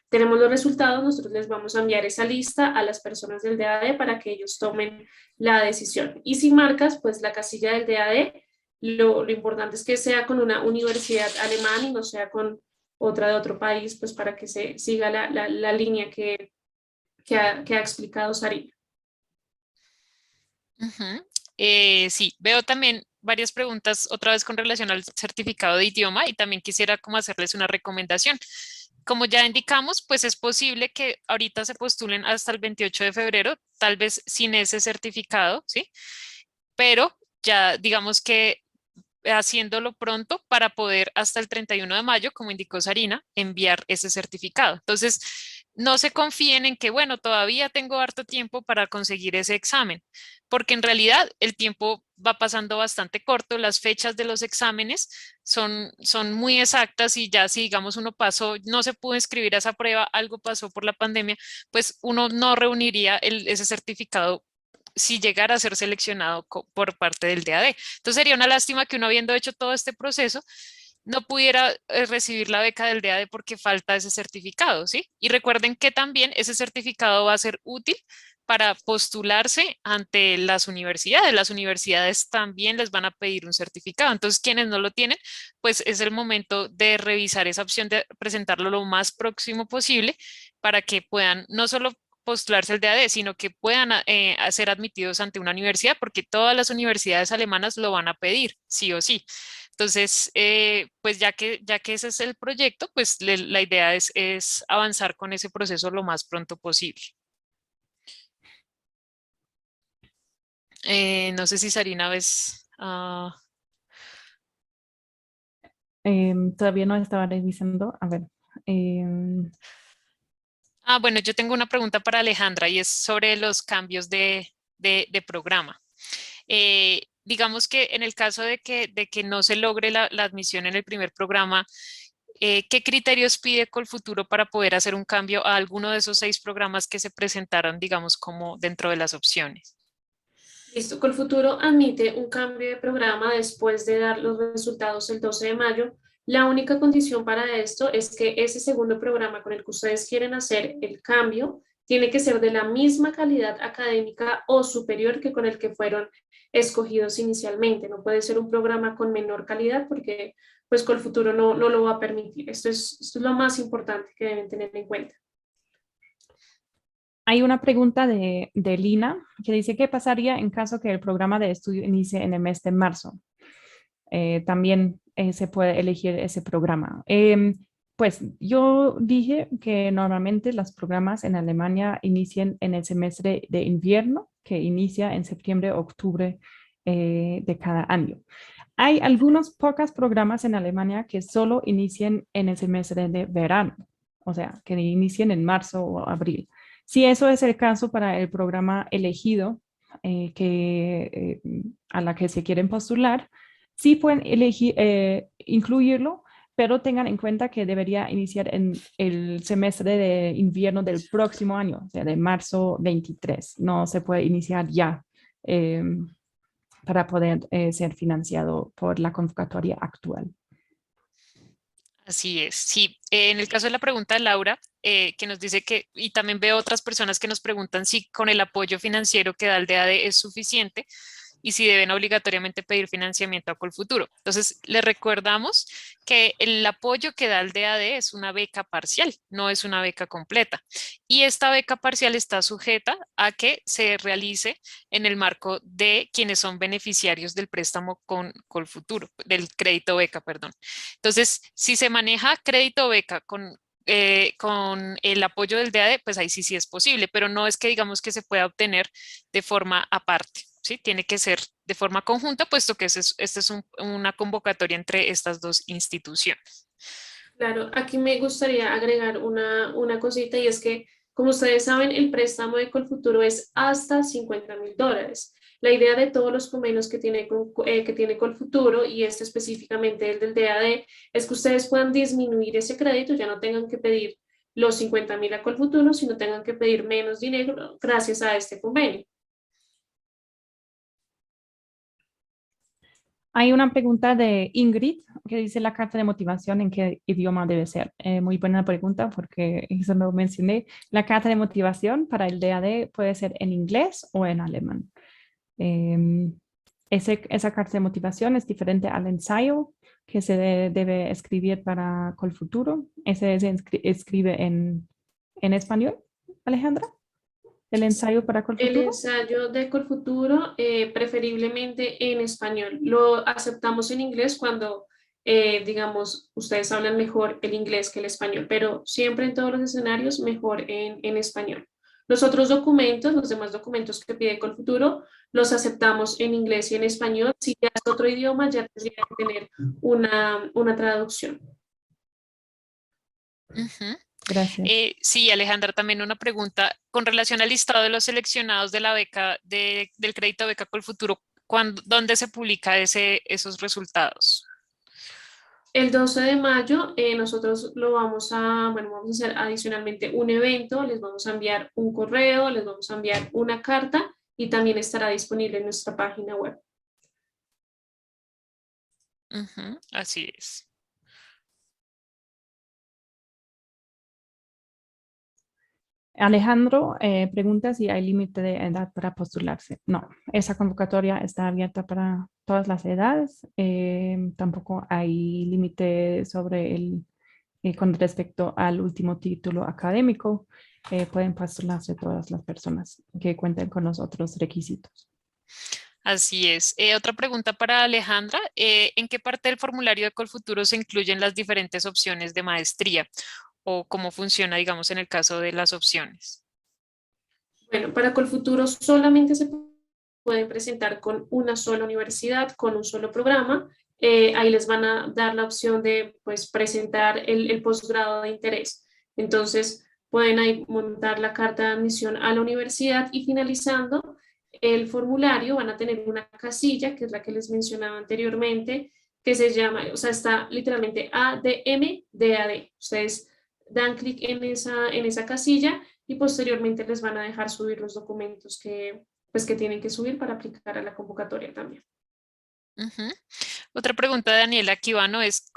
tenemos los resultados, nosotros les vamos a enviar esa lista a las personas del DAD para que ellos tomen la decisión. Y si marcas, pues la casilla del DAD, lo importante es que sea con una universidad alemana y no sea con otra de otro país, pues para que se siga la línea que ha explicado Sarina. Ujú. Sí, veo también varias preguntas otra vez con relación al certificado de idioma y también quisiera como hacerles una recomendación. Como ya indicamos, pues es posible que ahorita se postulen hasta el 28 de febrero, tal vez sin ese certificado, ¿sí? Pero ya digamos que haciéndolo pronto para poder hasta el 31 de mayo, como indicó Sarina, enviar ese certificado. Entonces, no se confíen en que, bueno, todavía tengo harto tiempo para conseguir ese examen, porque en realidad el tiempo va pasando bastante corto, las fechas de los exámenes son muy exactas y ya si digamos uno pasó, no se pudo inscribir a esa prueba, algo pasó por la pandemia, pues uno no reuniría ese certificado si llegara a ser seleccionado por parte del DAD. Entonces sería una lástima que uno habiendo hecho todo este proceso no pudiera recibir la beca del DAD porque falta ese certificado, ¿sí? Y recuerden que también ese certificado va a ser útil para postularse ante las universidades. Las universidades también les van a pedir un certificado. Entonces, quienes no lo tienen, pues es el momento de revisar esa opción de presentarlo lo más próximo posible para que puedan no solo postularse al DAD, sino que puedan ser admitidos ante una universidad, porque todas las universidades alemanas lo van a pedir, sí o sí. Entonces, pues ya que ese es el proyecto, pues la idea es avanzar con ese proceso lo más pronto posible. No sé si Sarina ves. Todavía no estaba revisando. A ver. em, Bueno, yo tengo una pregunta para Alejandra y es sobre los cambios de programa. Digamos que en el caso de que no se logre la admisión en el primer programa, ¿qué criterios pide Colfuturo para poder hacer un cambio a alguno de esos 6 programas que se presentaron, digamos, como dentro de las opciones? Listo, Colfuturo admite un cambio de programa después de dar los resultados el 12 de mayo. La única condición para esto es que ese segundo programa con el que ustedes quieren hacer el cambio tiene que ser de la misma calidad académica o superior que con el que fueron escogidos inicialmente. No puede ser un programa con menor calidad porque pues Colfuturo no lo va a permitir. Esto es lo más importante que deben tener en cuenta. Hay una pregunta de Lina que dice, ¿qué pasaría en caso que el programa de estudio inicie en el mes de marzo? También se puede elegir ese programa. Pues yo dije que normalmente los programas en Alemania inician en el semestre de invierno, que inicia en septiembre, octubre de cada año. Hay algunos pocos programas en Alemania que solo inician en el semestre de verano, o sea, que inician en marzo o abril. Si eso es el caso para el programa elegido a la que se quieren postular, sí pueden elegir, incluirlo, pero tengan en cuenta que debería iniciar en el semestre de invierno del próximo año, o sea, de marzo 23. No se puede iniciar ya para poder ser financiado por la convocatoria actual. Así es, sí. En el caso de la pregunta de Laura, que nos dice que, y también veo otras personas que nos preguntan si con el apoyo financiero que da el DAD es suficiente y si deben obligatoriamente pedir financiamiento a Colfuturo. Entonces, le recordamos que el apoyo que da el DAD es una beca parcial, no es una beca completa. Y esta beca parcial está sujeta a que se realice en el marco de quienes son beneficiarios del préstamo con Colfuturo, del crédito beca, perdón. Entonces, si se maneja crédito beca con el apoyo del DAD, pues ahí sí es posible, pero no es que digamos que se pueda obtener de forma aparte, ¿sí? Tiene que ser de forma conjunta, puesto que esta es una convocatoria entre estas dos instituciones. Claro, aquí me gustaría agregar una cosita y es que, como ustedes saben, el préstamo de Colfuturo es hasta $50,000. La idea de todos los convenios que tiene Colfuturo y este específicamente el del DAD es que ustedes puedan disminuir ese crédito, ya no tengan que pedir los 50,000 a Colfuturo, sino tengan que pedir menos dinero gracias a este convenio. Hay una pregunta de Ingrid que dice la carta de motivación en qué idioma debe ser. Muy buena pregunta porque eso lo mencioné. La carta de motivación para el DAD puede ser en inglés o en alemán. Esa carta de motivación es diferente al ensayo que se debe escribir para Colfuturo. Ese se escribe en español, Alejandra. El ensayo para El Colfuturo. ensayo de Colfuturo, preferiblemente en español. Lo aceptamos en inglés cuando, digamos, ustedes hablan mejor el inglés que el español, pero siempre en todos los escenarios mejor en español. Los otros documentos, los demás documentos que pide Colfuturo, los aceptamos en inglés y en español. Si ya es otro idioma, ya tendría que tener una traducción. Ujú. Gracias. Sí, Alejandra, también una pregunta con relación al listado de los seleccionados de la beca, del crédito beca Colfuturo. ¿Dónde se publica esos resultados? El 12 de mayo nosotros vamos a hacer adicionalmente un evento, les vamos a enviar un correo, les vamos a enviar una carta y también estará disponible en nuestra página web. Ujú, así es. Alejandro pregunta si hay límite de edad para postularse. No, esa convocatoria está abierta para todas las edades. Tampoco hay límite sobre con respecto al último título académico. Pueden postularse todas las personas que cuenten con los otros requisitos. Así es. Otra pregunta para Alejandra. ¿En qué parte del formulario de Colfuturo se incluyen las diferentes opciones de maestría? ¿O cómo funciona, digamos, en el caso de las opciones? Bueno, para Colfuturo solamente se puede presentar con una sola universidad, con un solo programa. Ahí les van a dar la opción de pues, presentar el posgrado de interés. Entonces, pueden ahí montar la carta de admisión a la universidad y finalizando el formulario van a tener una casilla, que es la que les mencionaba anteriormente, que se llama, o sea, está literalmente ADM DAD. Ustedes dan clic en esa casilla y posteriormente les van a dejar subir los documentos pues, que tienen que subir para aplicar a la convocatoria también. Ujú. Otra pregunta de Daniela Quivano es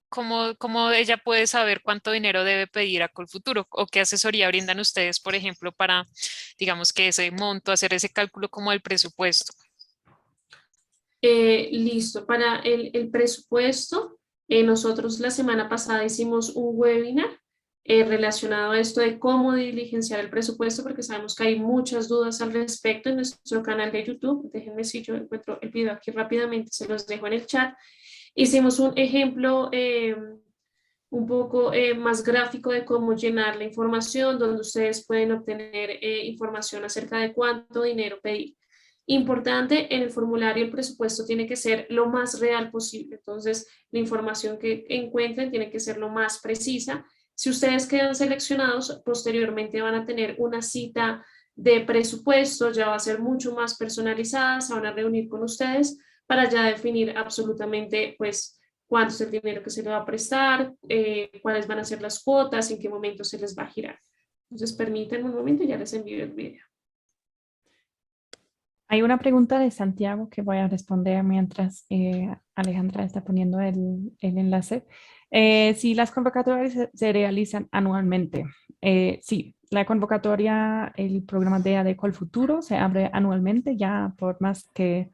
¿cómo ella puede saber cuánto dinero debe pedir a Colfuturo o qué asesoría brindan ustedes, por ejemplo, para, digamos, que ese monto, hacer ese cálculo como el presupuesto? Listo, para el presupuesto, nosotros la semana pasada hicimos un webinar relacionado a esto de cómo diligenciar el presupuesto, porque sabemos que hay muchas dudas al respecto en nuestro canal de YouTube. Déjenme si yo encuentro el video aquí rápidamente, se los dejo en el chat. Hicimos un ejemplo un poco más gráfico de cómo llenar la información, donde ustedes pueden obtener información acerca de cuánto dinero pedir. Importante, en el formulario el presupuesto tiene que ser lo más real posible, entonces la información que encuentren tiene que ser lo más precisa. Si ustedes quedan seleccionados, posteriormente van a tener una cita de presupuesto, ya va a ser mucho más personalizada, se van a reunir con ustedes para ya definir absolutamente pues cuánto es el dinero que se le va a prestar, cuáles van a ser las cuotas, en qué momento se les va a girar. Entonces permítanme un momento y ya les envío el video. Hay una pregunta de Santiago que voy a responder mientras Alejandra está poniendo el enlace. Si las convocatorias se realizan anualmente. Sí, la convocatoria, el programa de Colfuturo se abre anualmente ya por más que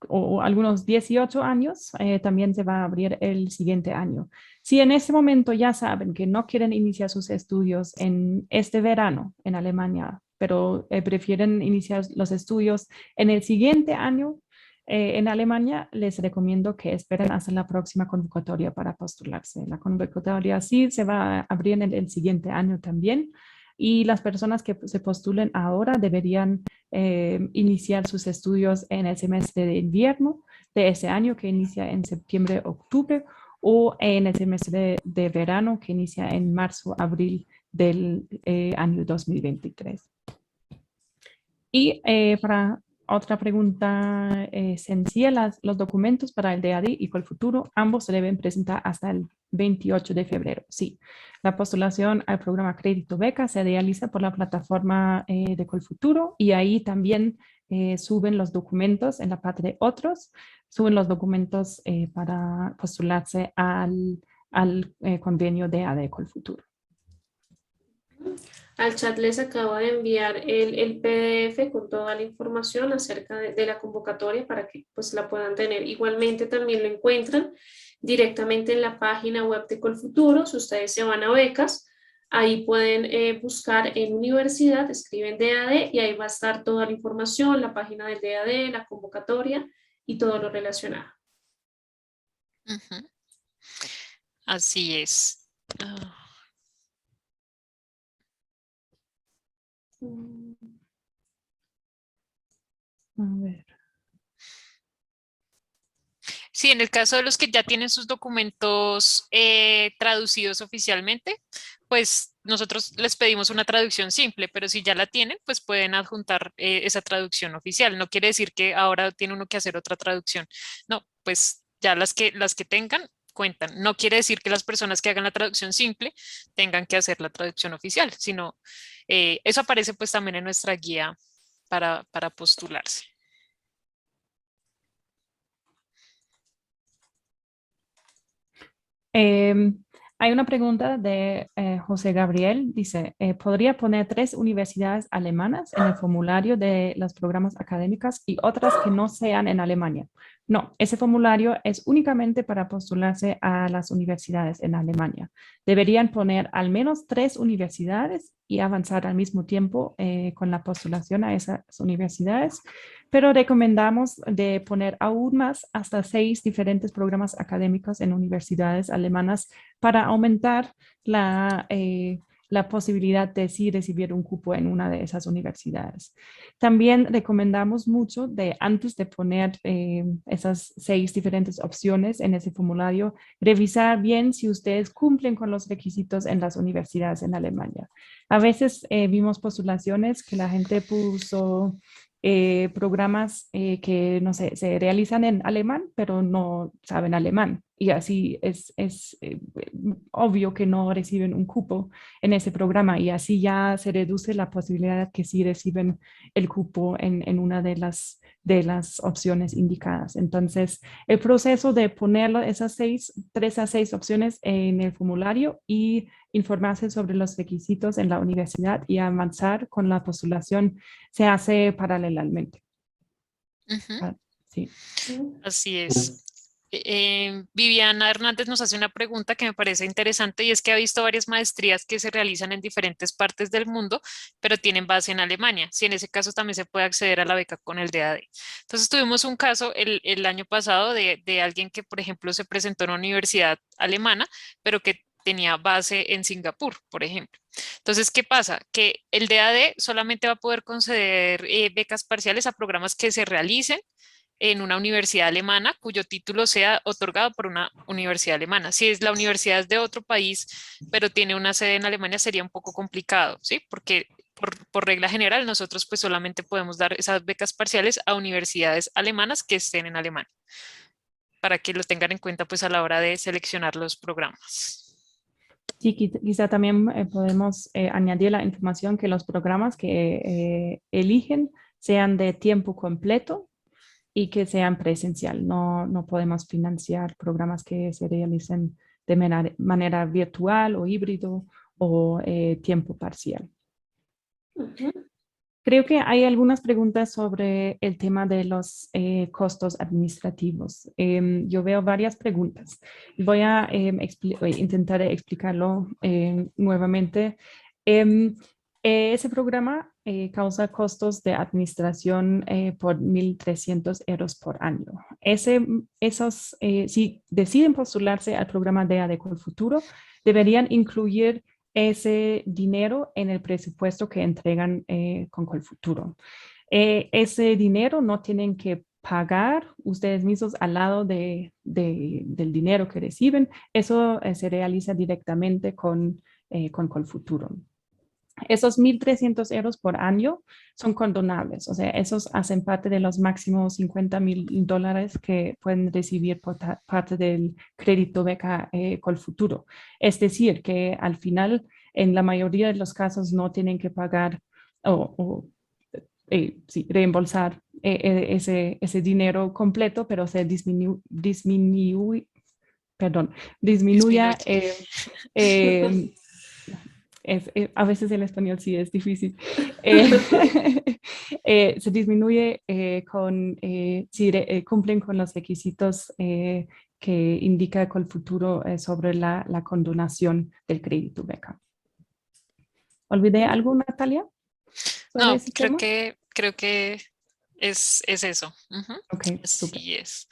o algunos 18 años, también se va a abrir el siguiente año. Si en este momento ya saben que no quieren iniciar sus estudios en este verano en Alemania, pero prefieren iniciar los estudios en el siguiente año en Alemania, les recomiendo que esperen hasta la próxima convocatoria para postularse. La convocatoria sí se va a abrir en el siguiente año también y las personas que se postulen ahora deberían iniciar sus estudios en el semestre de invierno de ese año que inicia en septiembre-octubre o en el semestre de verano que inicia en marzo-abril del año 2023. Y para otra pregunta sencilla, los documentos para el DAD y Colfuturo, ambos se deben presentar hasta el 28 de febrero. Sí, la postulación al programa Crédito Beca se realiza por la plataforma de Colfuturo y ahí también suben los documentos en la parte de otros, suben los documentos para postularse al convenio DAD Colfuturo. Al chat les acabo de enviar el PDF con toda la información acerca de la convocatoria para que pues la puedan tener. Igualmente también lo encuentran directamente en la página web de Colfuturo. Si ustedes se van a becas, ahí pueden buscar en universidad, escriben DAD y ahí va a estar toda la información, la página del DAD, la convocatoria y todo lo relacionado. Ujú. Así es. Ah. A ver. Sí, en el caso de los que ya tienen sus documentos traducidos oficialmente, pues nosotros les pedimos una traducción simple, pero si ya la tienen, pues pueden adjuntar esa traducción oficial. No quiere decir que ahora tiene uno que hacer otra traducción. No, pues ya las que tengan cuentan. No quiere decir que las personas que hagan la traducción simple tengan que hacer la traducción oficial, sino eso aparece pues también en nuestra guía para postularse. Eh, Hay una pregunta de José Gabriel. Dice, ¿podría poner 3 universidades alemanas en el formulario de los programas académicos y otras que no sean en Alemania? No, ese formulario es únicamente para postularse a las universidades en Alemania. Deberían poner al menos 3 universidades y avanzar al mismo tiempo con la postulación a esas universidades, pero recomendamos de poner aún más hasta 6 diferentes programas académicos en universidades alemanas para aumentar la posibilidad de sí recibir un cupo en una de esas universidades. También recomendamos mucho de antes de poner esas 6 diferentes opciones en ese formulario, revisar bien si ustedes cumplen con los requisitos en las universidades en Alemania. A veces vimos postulaciones que la gente puso programas que, no sé, se realizan en alemán, pero no saben alemán. Y así es obvio que no reciben un cupo en ese programa y así ya se reduce la posibilidad que sí reciben el cupo en una de las opciones indicadas. Entonces, el proceso de poner esas 3 a 6 opciones en el formulario y informarse sobre los requisitos en la universidad y avanzar con la postulación se hace paralelamente. Ujú, Ah, sí. así es. Viviana Hernández nos hace una pregunta que me parece interesante y es que ha visto varias maestrías que se realizan en diferentes partes del mundo, pero tienen base en Alemania. Si en ese caso también se puede acceder a la beca con el DAD. Entonces tuvimos un caso el año pasado de alguien que, por ejemplo, se presentó en una universidad alemana, pero que tenía base en Singapur, por ejemplo. Entonces, ¿qué pasa? Que el DAD solamente va a poder conceder becas parciales a programas que se realicen en una universidad alemana cuyo título sea otorgado por una universidad alemana. Si es la universidad es de otro país, pero tiene una sede en Alemania, sería un poco complicado, ¿sí? Porque por regla general nosotros pues solamente podemos dar esas becas parciales a universidades alemanas que estén en Alemania, para que lo tengan en cuenta pues a la hora de seleccionar los programas. Sí, quizá también podemos añadir la información que los programas que eligen sean de tiempo completo y que sean presencial. No podemos financiar programas que se realicen de manera virtual o híbrido o tiempo parcial. Ujú. Creo que hay algunas preguntas sobre el tema de los costos administrativos. Yo veo varias preguntas. Voy a intentar explicarlo nuevamente. Em, Ese programa causa costos de administración por 1.300 euros por año. Si deciden postularse al programa de Adecuado Futuro, deberían incluir ese dinero en el presupuesto que entregan con Colfuturo. Ese dinero no tienen que pagar ustedes mismos al lado del dinero que reciben. Eso se realiza directamente con Colfuturo. Esos 1.300 euros por año son condonables, o sea, esos hacen parte de los máximos $50,000 que pueden recibir por parte del crédito beca Colfuturo. Es decir, que al final, en la mayoría de los casos, no tienen que pagar o sí, reembolsar ese dinero completo, pero se disminuya Disminuye. eh, a veces el español sí es difícil. Eh, Se disminuye si cumplen con los requisitos que indica Colfuturo sobre la condonación del crédito beca. ¿Olvidé algo, Natalia, sobre No, ese tema? creo que es eso. Ujú, Ok, súper. así es.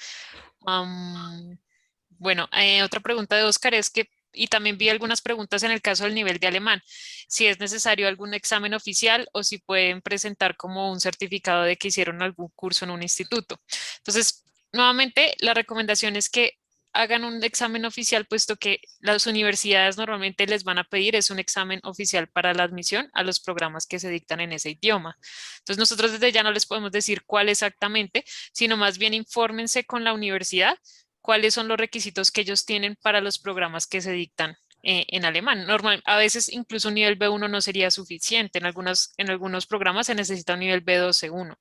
Bueno, otra pregunta de Oscar es que, y también vi algunas preguntas en el caso del nivel de alemán, si es necesario algún examen oficial o si pueden presentar como un certificado de que hicieron algún curso en un instituto. Entonces, nuevamente, la recomendación es que hagan un examen oficial, puesto que las universidades normalmente les van a pedir es un examen oficial para la admisión a los programas que se dictan en ese idioma. Entonces, nosotros desde ya no les podemos decir cuál exactamente, sino más bien infórmense con la universidad cuáles son los requisitos que ellos tienen para los programas que se dictan en alemán. A veces incluso un nivel B1 no sería suficiente. En algunos programas se necesita un nivel B2, C1.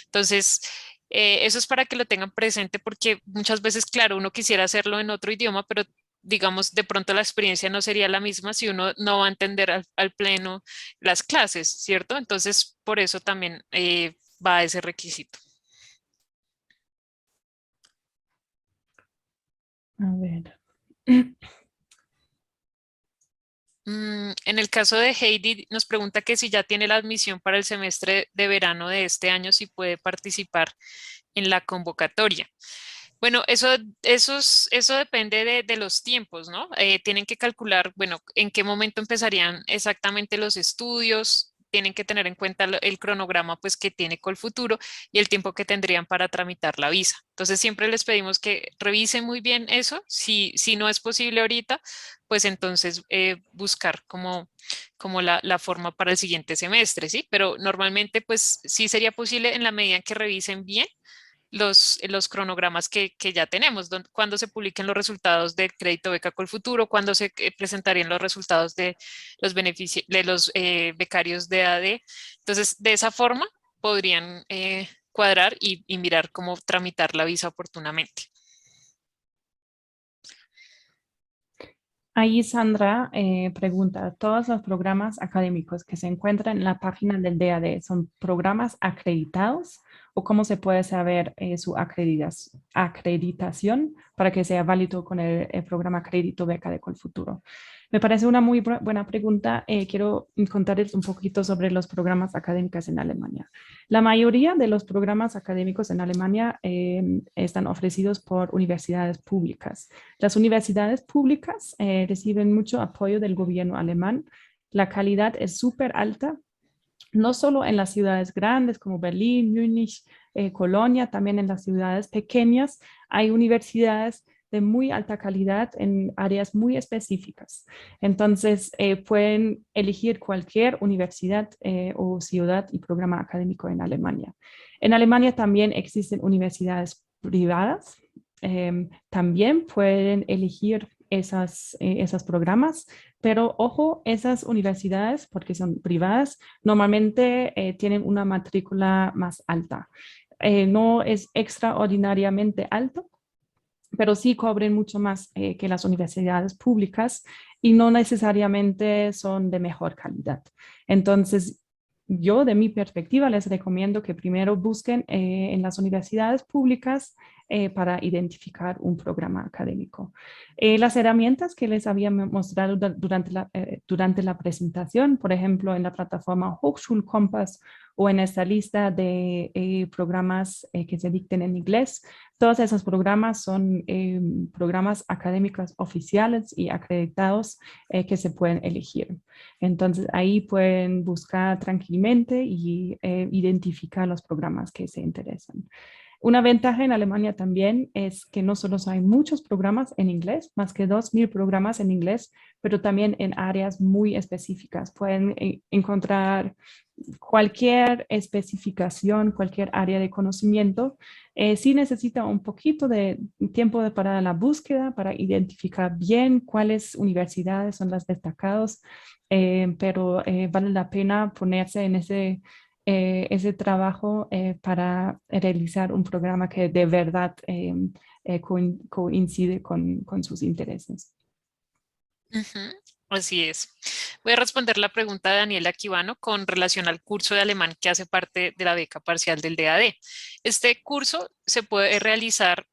Entonces, eso es para que lo tengan presente porque muchas veces, claro, uno quisiera hacerlo en otro idioma, pero digamos, de pronto la experiencia no sería la misma si uno no va a entender al pleno las clases, ¿cierto? Entonces, por eso también va ese requisito. A ver. En el caso de Heidi, nos pregunta que si ya tiene la admisión para el semestre de verano de este año, si puede participar en la convocatoria. Bueno, eso depende de los tiempos, ¿no? Tienen que calcular, bueno, en qué momento empezarían exactamente los estudios, tienen que tener en cuenta el cronograma pues que tiene Colfuturo y el tiempo que tendrían para tramitar la visa. Entonces siempre les pedimos que revisen muy bien eso. Si no es posible ahorita, pues entonces buscar como la forma para el siguiente semestre, ¿sí? Pero normalmente pues sí sería posible en la medida en que revisen bien los cronogramas que ya tenemos, cuando se publiquen los resultados del crédito beca Colfuturo, cuando se presentarían los resultados de los de los becarios de AD. Entonces, de esa forma podrían cuadrar y mirar cómo tramitar la visa oportunamente. Ahí Sandra pregunta, ¿todos los programas académicos que se encuentran en la página del DAD son programas acreditados o cómo se puede saber su acreditación para que sea válido con el programa Crédito Beca de Colfuturo? Me parece una muy buena pregunta. Quiero contarles un poquito sobre los programas académicos en Alemania. La mayoría de los programas académicos en Alemania están ofrecidos por universidades públicas. Las universidades públicas reciben mucho apoyo del gobierno alemán. La calidad es súper alta, no solo en las ciudades grandes como Berlín, Múnich, Colonia, también en las ciudades pequeñas hay universidades de muy alta calidad en áreas muy específicas. Entonces, pueden elegir cualquier universidad o ciudad y programa académico en Alemania. En Alemania también existen universidades privadas. También pueden elegir esos programas, pero ojo, esas universidades, porque son privadas, normalmente tienen una matrícula más alta. No es extraordinariamente alto, pero sí cobren mucho más que las universidades públicas y no necesariamente son de mejor calidad. Entonces, yo de mi perspectiva les recomiendo que primero busquen en las universidades públicas para identificar un programa académico. Las herramientas que les había mostrado durante la presentación, por ejemplo, en la plataforma Hochschulkompass o en esta lista de programas que se dicten en inglés, todos esos programas son programas académicos oficiales y acreditados que se pueden elegir. Entonces ahí pueden buscar tranquilamente y identificar los programas que se interesan. Una ventaja en Alemania también es que no solo hay muchos programas en inglés, más que 2.000 programas en inglés, pero también en áreas muy específicas. Pueden encontrar cualquier especificación, cualquier área de conocimiento. Sí necesita un poquito de tiempo para la búsqueda, para identificar bien cuáles universidades son las destacadas, pero vale la pena ponerse en ese trabajo para realizar un programa que de verdad coincide con sus intereses. Ujú, así es. Voy a responder la pregunta de Daniela Quivano con relación al curso de alemán que hace parte de la beca parcial del DAD. Este curso se puede realizar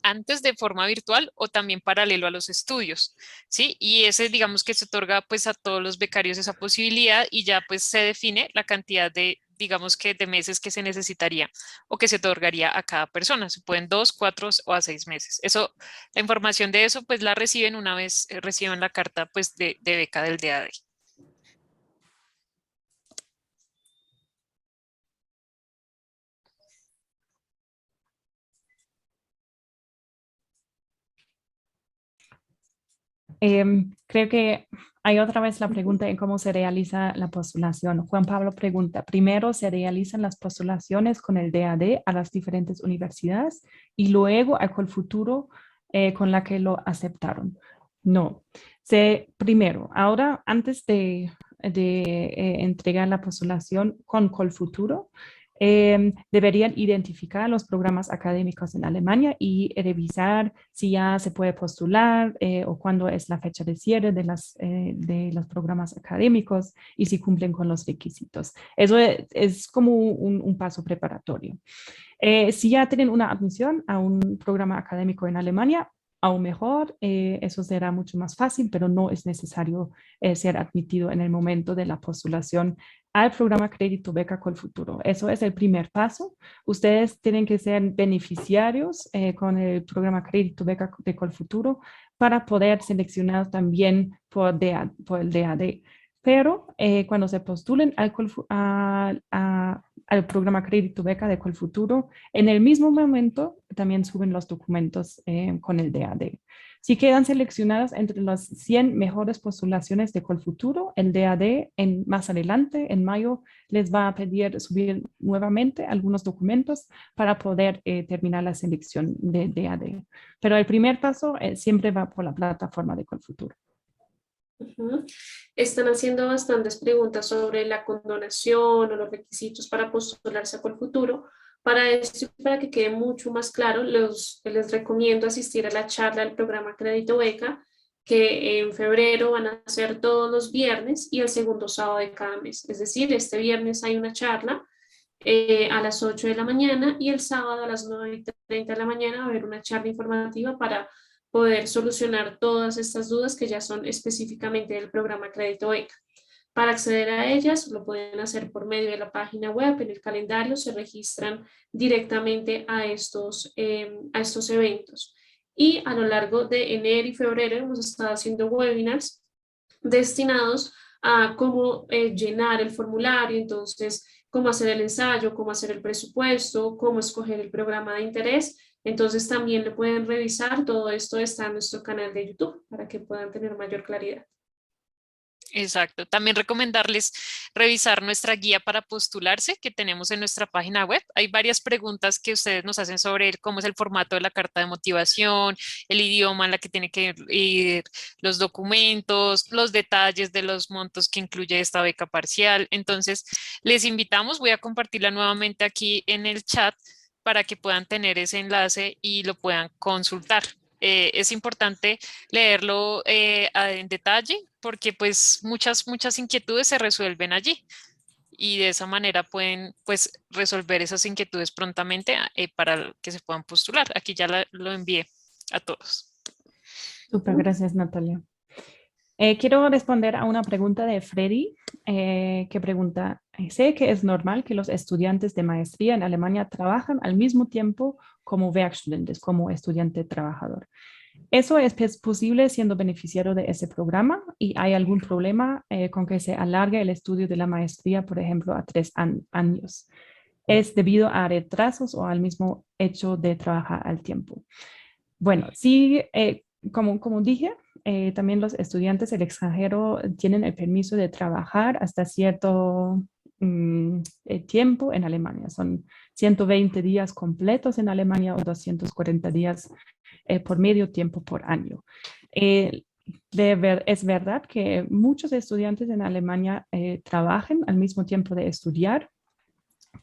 antes de forma virtual o también paralelo a los estudios, ¿sí? Y ese, digamos que se otorga pues a todos los becarios esa posibilidad y ya pues se define la cantidad de, digamos que de meses que se necesitaría o que se otorgaría a cada persona. Se pueden 2, 4 o a 6 meses. Eso, la información de eso pues la reciben una vez reciban la carta pues de beca del DAD. Creo que hay otra vez la pregunta en cómo se realiza la postulación. Juan Pablo pregunta, primero se realizan las postulaciones con el DAD a las diferentes universidades y luego a Colfuturo con la que lo aceptaron. No, primero, ahora antes de entregar la postulación con Colfuturo, Deberían identificar los programas académicos en Alemania y revisar si ya se puede postular o cuándo es la fecha de cierre de los programas académicos y si cumplen con los requisitos. Eso es como un paso preparatorio. Si ya tienen una admisión a un programa académico en Alemania, aún mejor, eso será mucho más fácil, pero no es necesario ser admitido en el momento de la postulación al programa Crédito Beca Colfuturo. Eso es el primer paso. Ustedes tienen que ser beneficiarios con el programa Crédito Beca de Colfuturo para poder seleccionar también por el DAD. Pero cuando se postulen al programa Crédito Beca de Colfuturo, en el mismo momento también suben los documentos con el DAD. Si quedan seleccionadas entre las 100 mejores postulaciones de Colfuturo, el DAD más adelante, en mayo, les va a pedir subir nuevamente algunos documentos para poder terminar la selección de DAD. Pero el primer paso siempre va por la plataforma de Colfuturo. Están haciendo bastantes preguntas sobre la condonación o los requisitos para postularse a Colfuturo. Para esto, para que quede mucho más claro, les recomiendo asistir a la charla del programa Crédito Beca, que en febrero van a ser todos los viernes y el segundo sábado de cada mes. Es decir, este viernes hay una charla a las 8 de la mañana y el sábado a las 9:30 de la mañana va a haber una charla informativa para poder solucionar todas estas dudas que ya son específicamente del programa Crédito Beca. Para acceder a ellas lo pueden hacer por medio de la página web, en el calendario se registran directamente a estos eventos. Y a lo largo de enero y febrero hemos estado haciendo webinars destinados a cómo llenar el formulario, entonces cómo hacer el ensayo, cómo hacer el presupuesto, cómo escoger el programa de interés. Entonces también lo pueden revisar, todo esto está en nuestro canal de YouTube para que puedan tener mayor claridad. Exacto. También recomendarles revisar nuestra guía para postularse que tenemos en nuestra página web. Hay varias preguntas que ustedes nos hacen sobre cómo es el formato de la carta de motivación, el idioma en la que tiene que ir, los documentos, los detalles de los montos que incluye esta beca parcial. Entonces, les invitamos, voy a compartirla nuevamente aquí en el chat para que puedan tener ese enlace y lo puedan consultar. Es importante leerlo en detalle porque pues muchas inquietudes se resuelven allí y de esa manera pueden pues resolver esas inquietudes prontamente para que se puedan postular. Aquí ya lo envié a todos. Súper, gracias Natalia. Quiero responder a una pregunta de Freddy que pregunta, sé que es normal que los estudiantes de maestría en Alemania trabajan al mismo tiempo como Werkstudentes, como estudiante trabajador. ¿Eso es posible siendo beneficiario de ese programa? ¿Y hay algún problema con que se alargue el estudio de la maestría, por ejemplo, a 3 años? ¿Es debido a retrasos o al mismo hecho de trabajar al tiempo? Bueno, sí, como dije, también los estudiantes del extranjero tienen el permiso de trabajar hasta cierto tiempo en Alemania. Son 120 días completos en Alemania o 240 días por medio tiempo por año. Es verdad que muchos estudiantes en Alemania trabajan al mismo tiempo de estudiar,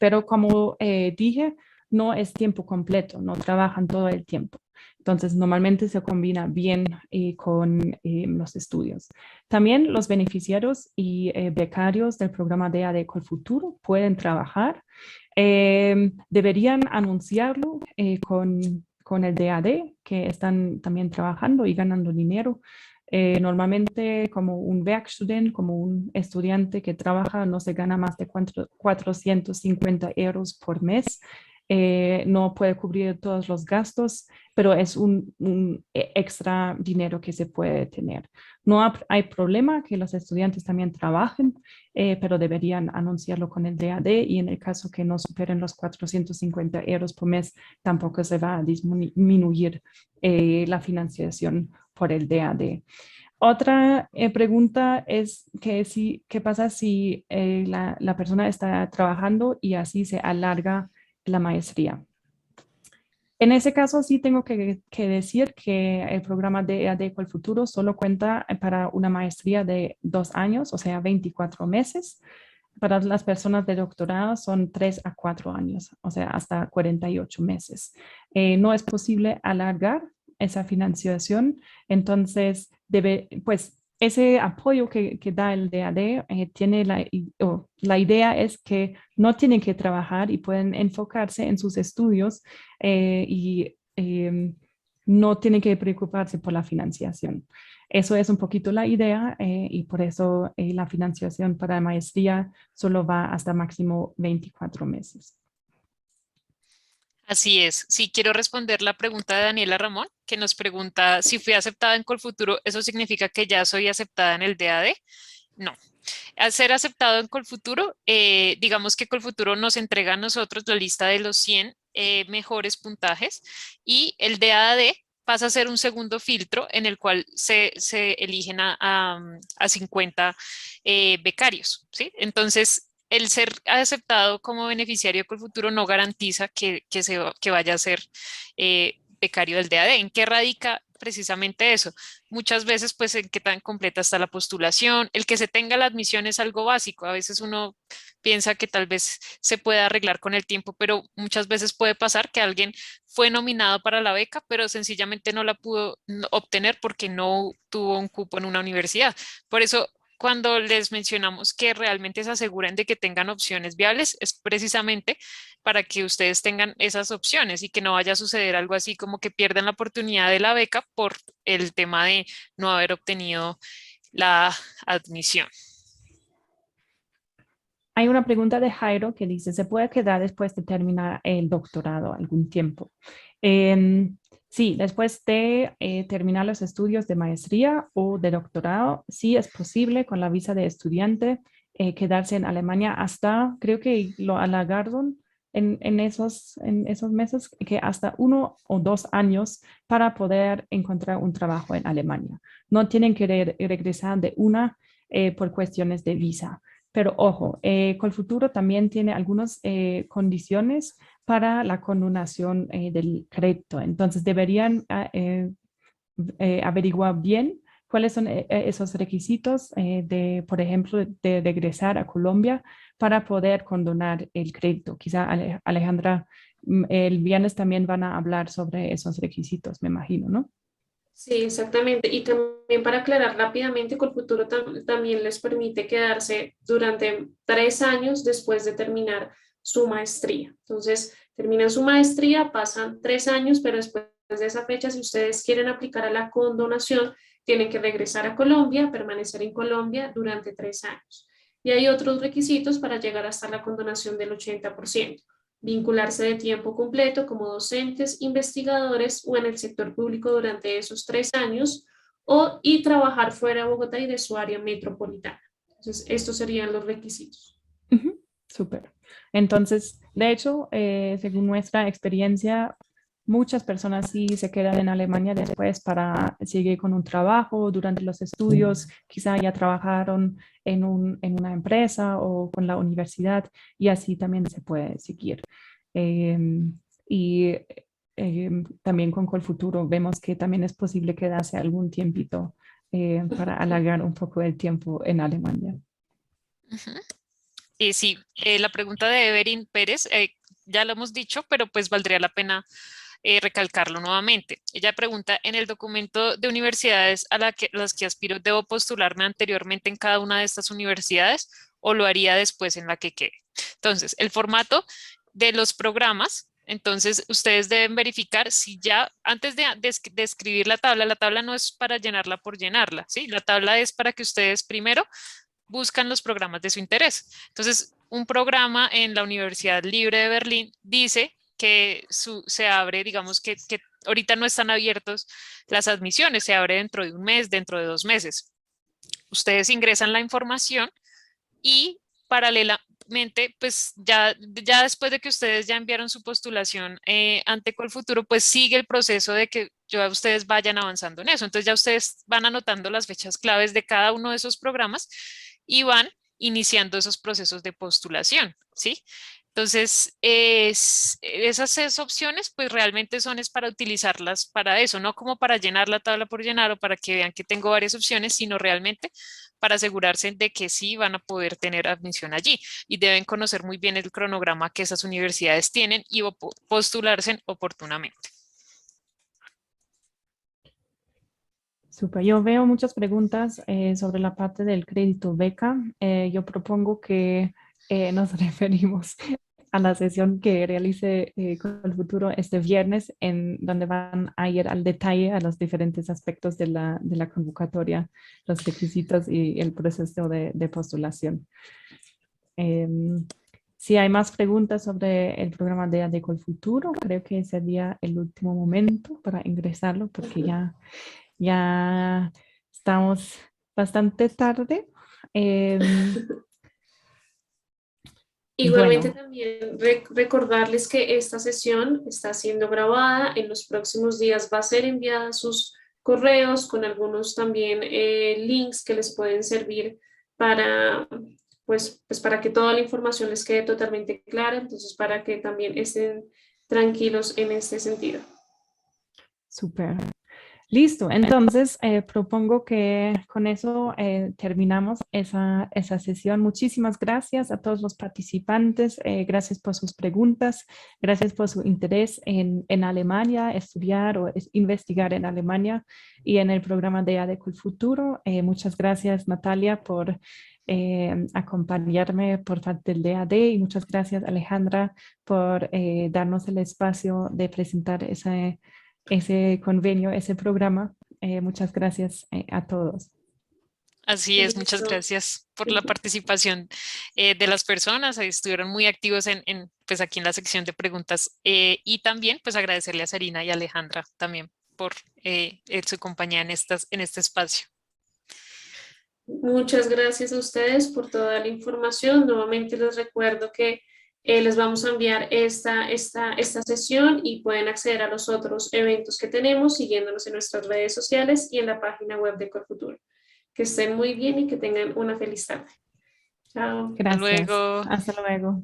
pero como dije, no es tiempo completo, no trabajan todo el tiempo. Entonces, normalmente se combina bien con los estudios. También los beneficiarios y becarios del programa DAD Colfuturo pueden trabajar. Deberían anunciarlo con el DAD, que están también trabajando y ganando dinero. Normalmente como un Werkstudent, como un estudiante que trabaja, no se gana más de 450 euros por mes. No puede cubrir todos los gastos, pero es un extra dinero que se puede tener. No hay problema que los estudiantes también trabajen, pero deberían anunciarlo con el DAD y en el caso que no superen los 450 euros por mes, tampoco se va a disminuir la financiación por el DAD. Otra pregunta es ¿qué pasa si la persona está trabajando y así se alarga la maestría? En ese caso sí tengo que decir que el programa de EAD Colfuturo solo cuenta para una maestría de 2 años, o sea, 24 meses. para las personas de doctorado son 3 a 4 años, o sea, hasta 48 meses. No es posible alargar esa financiación, entonces pues ese apoyo que da el DAD tiene la idea es que no tienen que trabajar y pueden enfocarse en sus estudios y no tienen que preocuparse por la financiación. Eso es un poquito la idea y por eso la financiación para maestría solo va hasta máximo 24 meses. Así es. Sí, quiero responder la pregunta de Daniela Ramón, que nos pregunta si fui aceptada en Colfuturo, ¿eso significa que ya soy aceptada en el DAD? No. Al ser aceptado en Colfuturo, digamos que Colfuturo nos entrega a nosotros la lista de los 100 mejores puntajes y el DAD pasa a ser un segundo filtro en el cual se eligen a 50 becarios, ¿sí? Entonces, el ser aceptado como beneficiario de Colfuturo no garantiza que vaya a ser becario del DAD. ¿En qué radica precisamente eso? Muchas veces, pues, en qué tan completa está la postulación. El que se tenga la admisión es algo básico. A veces uno piensa que tal vez se puede arreglar con el tiempo, pero muchas veces puede pasar que alguien fue nominado para la beca, pero sencillamente no la pudo obtener porque no tuvo un cupo en una universidad. Por eso, cuando les mencionamos que realmente se aseguren de que tengan opciones viables, es precisamente para que ustedes tengan esas opciones y que no vaya a suceder algo así como que pierdan la oportunidad de la beca por el tema de no haber obtenido la admisión. Hay una pregunta de Jairo que dice, ¿se puede quedar después de terminar el doctorado algún tiempo? Sí, después de terminar los estudios de maestría o de doctorado, sí es posible con la visa de estudiante quedarse en Alemania hasta, creo que lo alargaron en esos meses, que hasta 1 o 2 años para poder encontrar un trabajo en Alemania. No tienen que regresar de una por cuestiones de visa. Pero ojo, Colfuturo también tiene algunas condiciones para la condonación del crédito. Entonces deberían averiguar bien cuáles son esos requisitos por ejemplo, de regresar a Colombia para poder condonar el crédito. Quizá Alejandra, el viernes también van a hablar sobre esos requisitos, me imagino, ¿no? Sí, exactamente. Y también para aclarar rápidamente, Colfuturo también les permite quedarse durante 3 años después de terminar su maestría. Entonces, terminan su maestría, pasan 3 años, pero después de esa fecha, si ustedes quieren aplicar a la condonación, tienen que regresar a Colombia, permanecer en Colombia durante 3 años. Y hay otros requisitos para llegar hasta la condonación del 80%. Vincularse de tiempo completo como docentes, investigadores o en el sector público durante esos 3 años y trabajar fuera de Bogotá y de su área metropolitana. Entonces, estos serían los requisitos. Súper. Entonces, de hecho, según nuestra experiencia, muchas personas sí se quedan en Alemania después para seguir con un trabajo durante los estudios, quizá ya trabajaron en una empresa o con la universidad y así también se puede seguir. Y también con Colfuturo vemos que también es posible quedarse algún tiempito para alargar un poco el tiempo en Alemania. Ujú. Sí, la pregunta de Everin Pérez, ya lo hemos dicho, pero pues valdría la pena recalcarlo nuevamente. Ella pregunta, en el documento de universidades las que aspiro, ¿debo postularme anteriormente en cada una de estas universidades o lo haría después en la que quede? Entonces, el formato de los programas, entonces ustedes deben verificar si ya antes de escribir la tabla no es para llenarla por llenarla, ¿sí? La tabla es para que ustedes primero buscan los programas de su interés. Entonces, un programa en la Universidad Libre de Berlín dice que se abre, digamos que ahorita no están abiertos las admisiones, se abre dentro de un mes, dentro de 2 meses. Ustedes ingresan la información y paralelamente, pues ya después de que ustedes ya enviaron su postulación ante Colfuturo, pues sigue el proceso de que ya ustedes vayan avanzando en eso. Entonces ya ustedes van anotando las fechas claves de cada uno de esos programas y van iniciando esos procesos de postulación, ¿sí? Entonces, esas opciones, pues realmente son es para utilizarlas para eso, no como para llenar la tabla por llenar o para que vean que tengo varias opciones, sino realmente para asegurarse de que sí van a poder tener admisión allí y deben conocer muy bien el cronograma que esas universidades tienen y postularse oportunamente. Super. Yo veo muchas preguntas sobre la parte del crédito beca. Yo propongo que nos referimos a la sesión que realice con el futuro este viernes, en donde van a ir al detalle a los diferentes aspectos de la convocatoria, los requisitos y el proceso de postulación. Si hay más preguntas sobre el programa de ADECO el futuro, creo que sería el último momento para ingresarlo, porque ya estamos bastante tarde. Y Igualmente bueno, también recordarles que esta sesión está siendo grabada, en los próximos días va a ser enviada a sus correos con algunos también links que les pueden servir para, pues para que toda la información les quede totalmente clara, entonces para que también estén tranquilos en este sentido. súper. Listo, entonces propongo que con eso terminamos esa sesión. Muchísimas gracias a todos los participantes, gracias por sus preguntas, gracias por su interés en Alemania, estudiar o investigar en Alemania y en el programa de ADECO el futuro. Muchas gracias, Natalia, por acompañarme por parte del DAD y muchas gracias, Alejandra, por darnos el espacio de presentar ese convenio, ese programa. Muchas gracias a todos. Así es, muchas Listo. gracias por la participación de las personas. Estuvieron muy activos pues aquí en la sección de preguntas y también pues agradecerle a Sarina y a Alejandra también por su compañía en este espacio. Muchas gracias a ustedes por toda la información. Nuevamente les recuerdo que les vamos a enviar esta sesión y pueden acceder a los otros eventos que tenemos siguiéndonos en nuestras redes sociales y en la página web de Corfuturo. Que estén muy bien y que tengan una feliz tarde. Chao. Hasta Gracias. luego. Hasta luego.